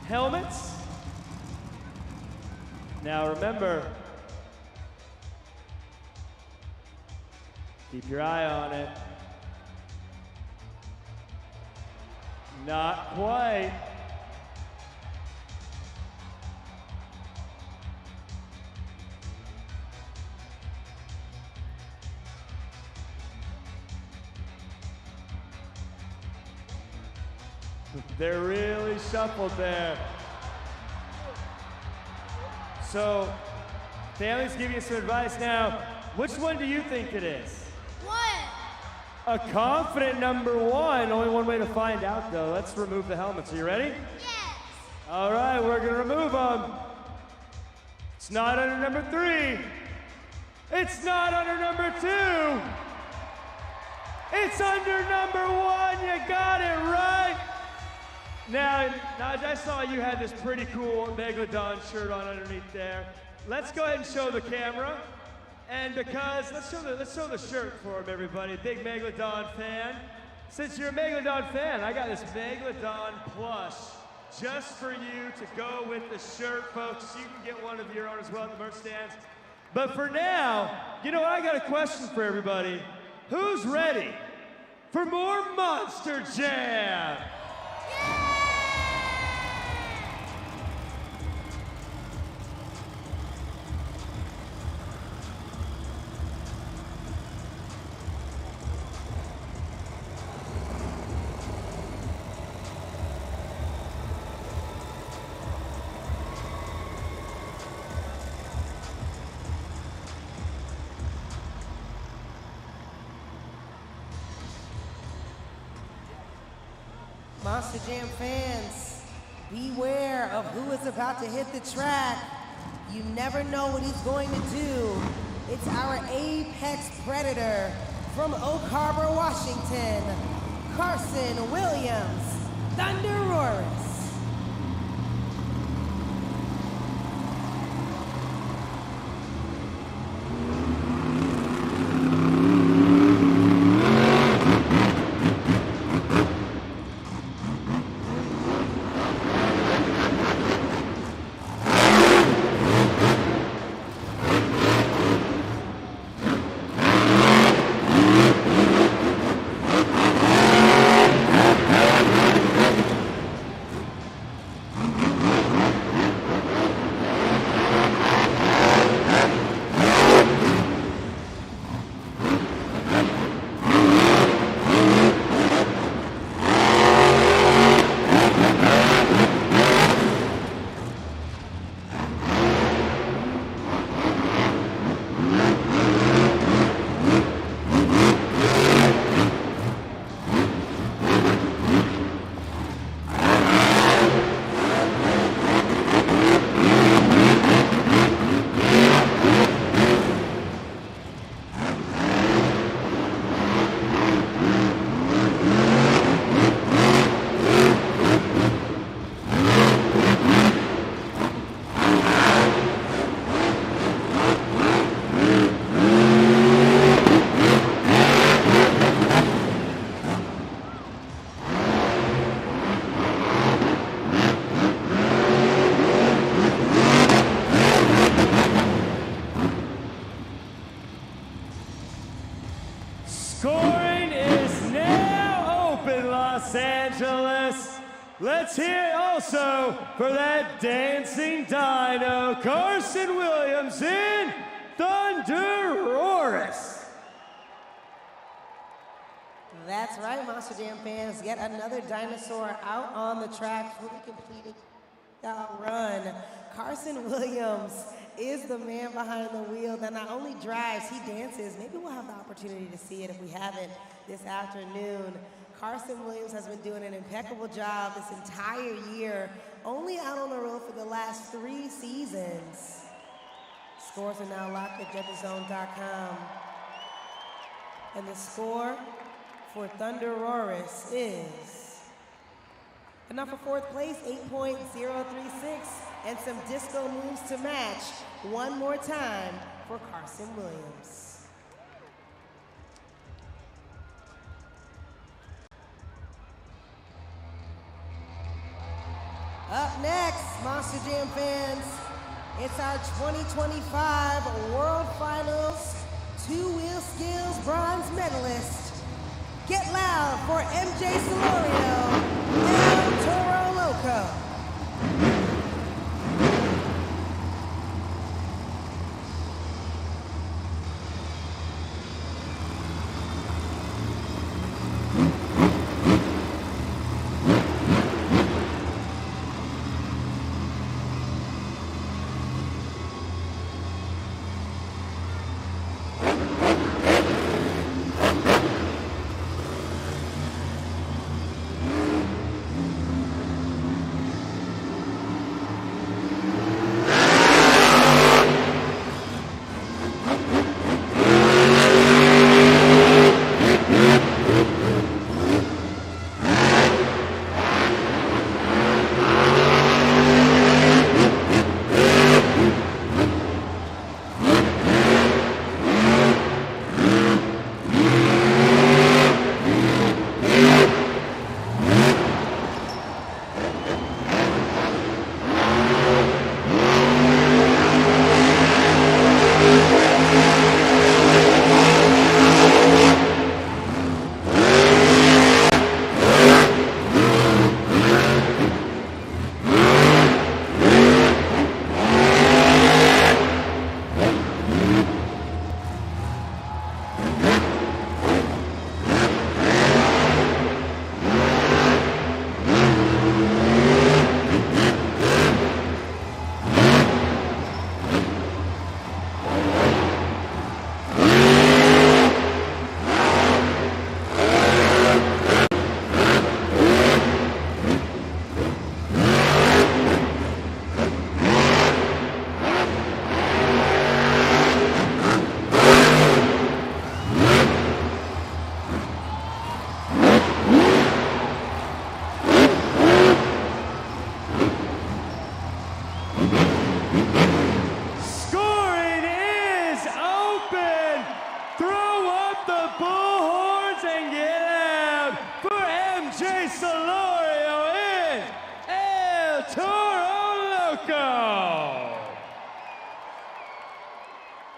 helmets. Now remember, keep your eye on it. Not quite. They're really shuffled there. So, families give you some advice now. Which one do you think it is? What? A confident number one. Only one way to find out, though. Let's remove the helmets. Are you ready? Yes. All right, we're gonna remove them. It's not under number 3. It's not under number 2. It's under number 1. You got it right. Now, Nyjah, I saw you had this pretty cool Megalodon shirt on underneath there. Let's go ahead and show the camera. And because, let's show the shirt for him, everybody. Big Megalodon fan. Since you're a Megalodon fan, I got this Megalodon plush just for you to go with the shirt, folks. You can get one of your own as well at the merch stands. But for now, you know, I got a question for everybody. Who's ready for more Monster Jam? Monster Jam fans, beware of who is about to hit the track. You never know what he's going to do. It's our apex predator from Oak Harbor, Washington, Carson Williams, Thunderoris. Scoring is now open, Los Angeles. Let's hear it also for that dancing dino, Carson Williams in Thunderoris. That's right, Monster Jam fans. Yet another dinosaur out on the track, fully completed that run. Carson Williams is the man behind the wheel that not only drives, he dances. Maybe we'll have the opportunity to see it if we haven't this afternoon. Carson Williams has been doing an impeccable job this entire year only out on the road for the last 3 seasons. Scores are now locked at judgeszone.com. And the score for Thunder Roris is, and now for 4th place, 8.036, and some disco moves to match. One more time for Carson Williams. Up next, Monster Jam fans, it's our 2025 World Finals two-wheel skills bronze medalist. Get loud for MJ Solorio and Toro Loco.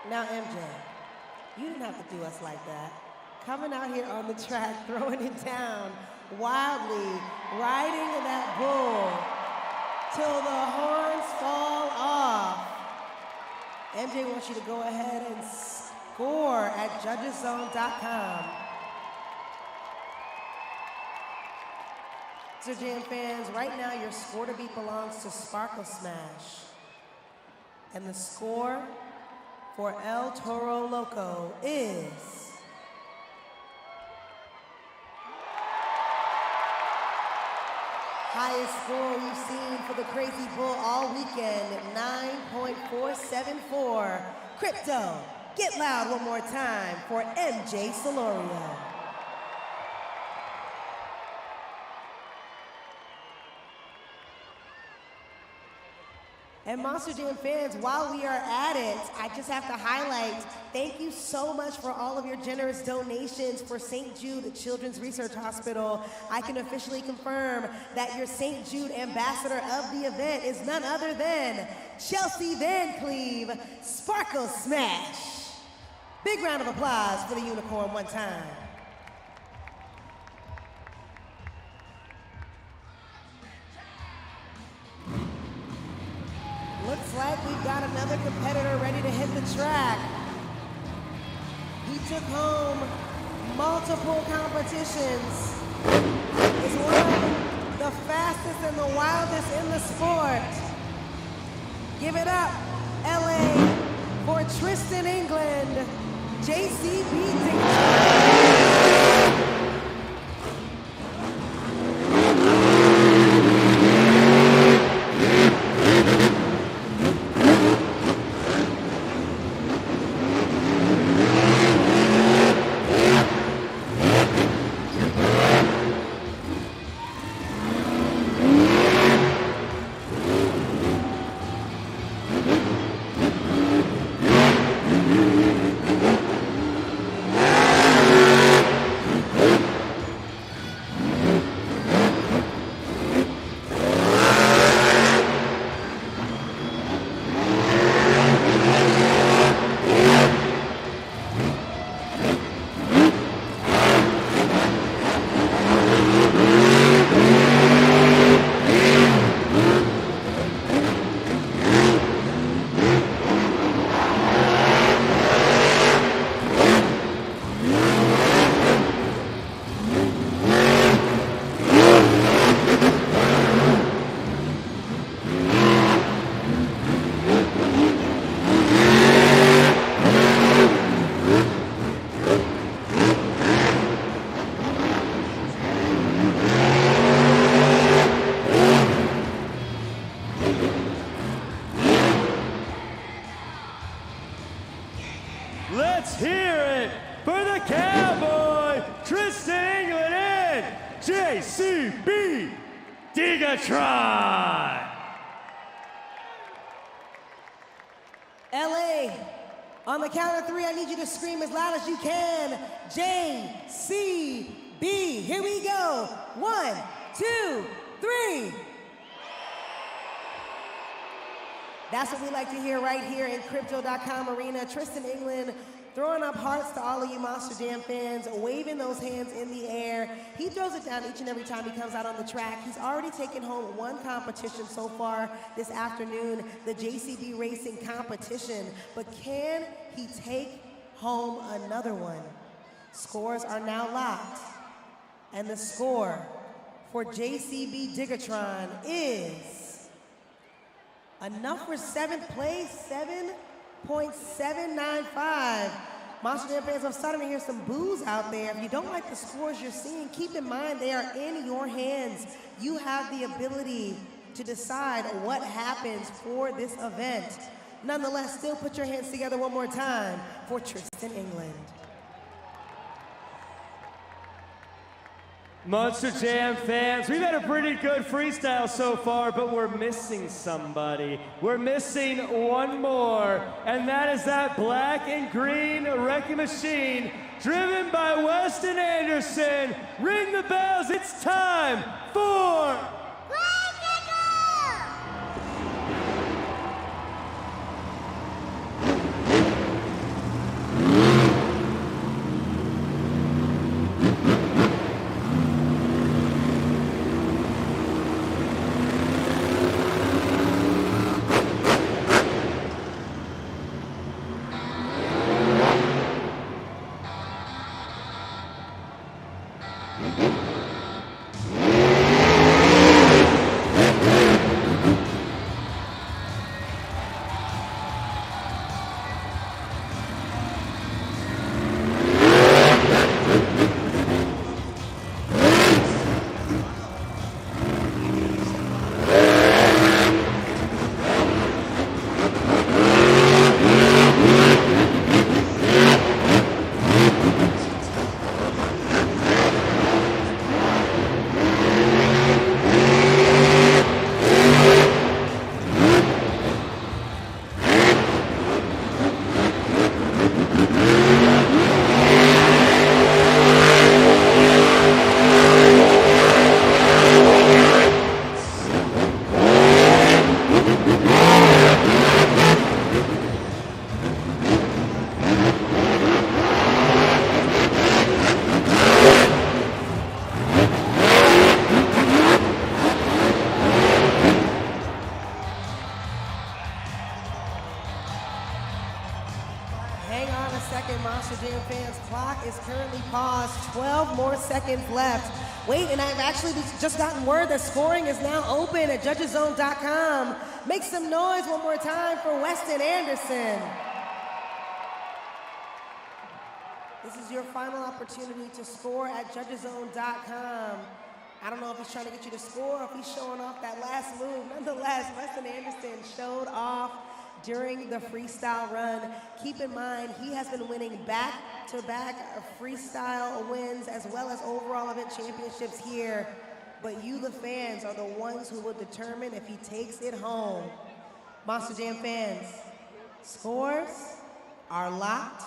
Now, MJ, you didn't have to do us like that. Coming out here on the track, throwing it down, wildly riding that bull till the horns fall off. MJ wants you to go ahead and score at judgeszone.com. So, Jam fans, right now your score to beat belongs to Sparkle Smash. And the score for El Toro Loco is highest score we've seen for the Crazy Bull all weekend, 9.474. Crypto, get loud one more time for MJ Solorio. And Monster Jam fans, while we are at it, I just have to highlight, thank you so much for all of your generous donations for St. Jude Children's Research Hospital. I can officially confirm that your St. Jude ambassador of the event is none other than Chelsea Van Cleve, Sparkle Smash. Big round of applause for the unicorn one time. Looks like we've got another competitor ready to hit the track. He took home multiple competitions. Is one of the fastest and the wildest in the sport. Give it up, LA, for Tristan England, JCB Dickinson. let's hear it for the Cowboy, Tristan England and JCB Digatron. LA, on the count of 3, I need you to scream as loud as you can. JCB. Here we go. 1, 2, 3. That's what we like to hear right here in Crypto.com Arena. Tristan England throwing up hearts to all of you Monster Jam fans, waving those hands in the air. He throws it down each and every time he comes out on the track. He's already taken home 1 competition so far this afternoon, the JCB Racing competition. But can he take home another one? Scores are now locked. And the score for JCB Digatron is enough for 7th place, 7.795. Monster Jam fans, I'm starting to hear some boos out there. If you don't like the scores you're seeing, keep in mind they are in your hands. You have the ability to decide what happens for this event. Nonetheless, still put your hands together one more time for Tristan England. Monster Jam fans, we've had a pretty good freestyle so far, but we're missing somebody. We're missing one more, and that is that black and green wrecking machine driven by Weston Anderson. Ring the bells, it's time for... Left. Wait, and I've actually just gotten word that scoring is now open at judgeszone.com. Make some noise one more time for Weston Anderson. This is your final opportunity to score at judgeszone.com. I don't know if he's trying to get you to score or if he's showing off that last move. Nonetheless, Weston Anderson showed off during the freestyle run. Keep in mind, he has been winning back-to-back freestyle wins as well as overall event championships here. But you, the fans, are the ones who will determine if he takes it home. Monster Jam fans, scores are locked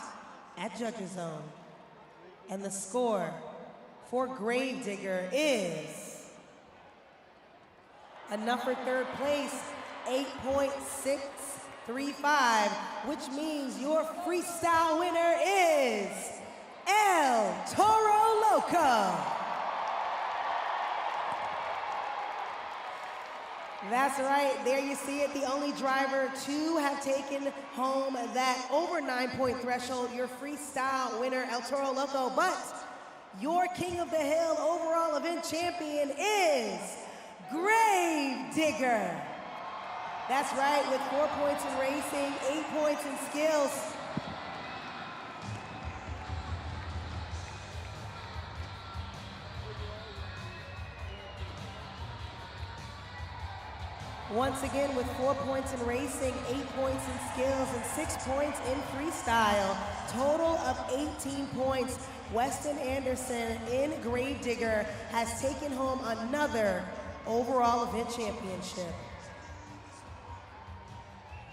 at Judges Zone. And the score for Gravedigger is enough for 3rd place, 8.635, which means your freestyle winner is El Toro Loco. That's right, there you see it, the only driver to have taken home that over 9-point threshold, your freestyle winner, El Toro Loco. But your King of the Hill overall event champion is Gravedigger. That's right, with 4 points in racing, 8 points in skills. Once again with 4 points in racing, 8 points in skills, and 6 points in freestyle. Total of 18 points. Weston Anderson in Gravedigger has taken home another overall event championship.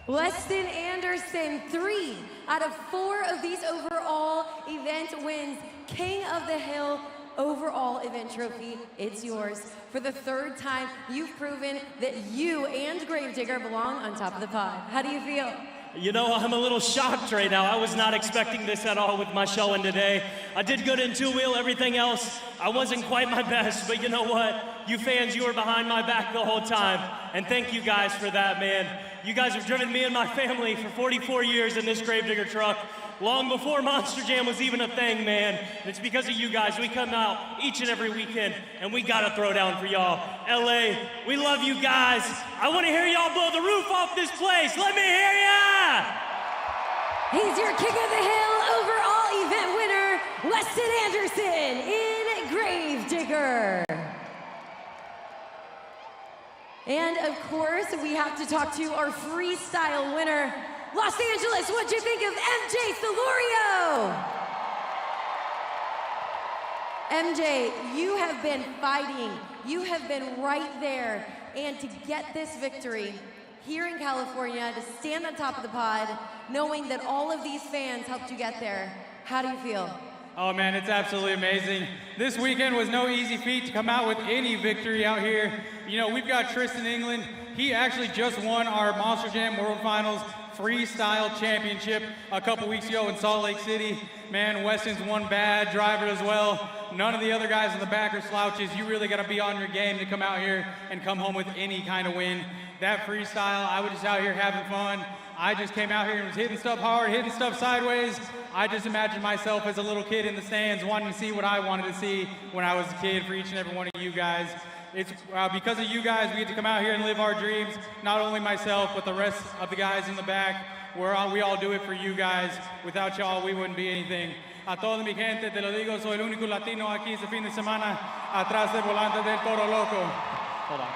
Weston Anderson, 3 out of 4 of these overall event wins. King of the Hill overall event trophy, it's yours. For the 3rd time, you've proven that you and Gravedigger belong on top of the pod. How do you feel? You know, I'm a little shocked right now. I was not expecting this at all with my showing today. I did good in two-wheel, everything else, I wasn't quite my best, but you know what? You fans, you were behind my back the whole time, and thank you guys for that, man. You guys have driven me and my family for 44 years in this Gravedigger truck, long before Monster Jam was even a thing, man. And it's because of you guys. We come out each and every weekend, and we gotta throw down for y'all. LA, we love you guys. I wanna hear y'all blow the roof off this place. Let me hear ya! He's your King of the Hill overall event winner, Weston Anderson in Gravedigger. And of course, we have to talk to our freestyle winner, Los Angeles. What'd you think of MJ Celorio? MJ, you have been fighting. You have been right there. And to get this victory here in California, to stand on top of the pod, knowing that all of these fans helped you get there, how do you feel? Oh man, it's absolutely amazing. This weekend was no easy feat to come out with any victory out here. You know, we've got Tristan England. He actually just won our Monster Jam World Finals Freestyle Championship a couple weeks ago in Salt Lake City. Man, Weston's one bad driver as well. None of the other guys in the back are slouches. You really gotta be on your game to come out here and come home with any kind of win. That freestyle, I was just out here having fun. I just came out here and was hitting stuff hard, hitting stuff sideways. I just imagined myself as a little kid in the stands wanting to see what I wanted to see when I was a kid for each and every one of you guys. It's because of you guys, we get to come out here and live our dreams. Not only myself, but the rest of the guys in the back. We all do it for you guys. Without y'all, we wouldn't be anything. A toda mi gente, te lo digo, soy el único latino aquí este fin de semana, atrás del volante del Toro Loco. Hold on.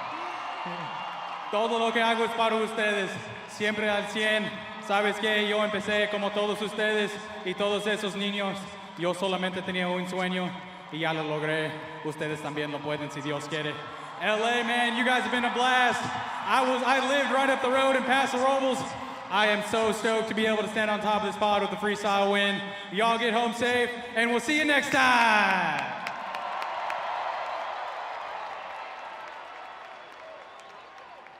Todo lo que hago es para ustedes, siempre al 100. Sabes que yo empecé como todos ustedes y todos esos niños. Yo solamente tenía un sueño y ya lo logré. Ustedes también lo pueden si Dios quiere. LA, man, you guys have been a blast. I lived right up the road in Paso Robles. I am so stoked to be able to stand on top of this pod with the freestyle win. Y'all get home safe, and we'll see you next time.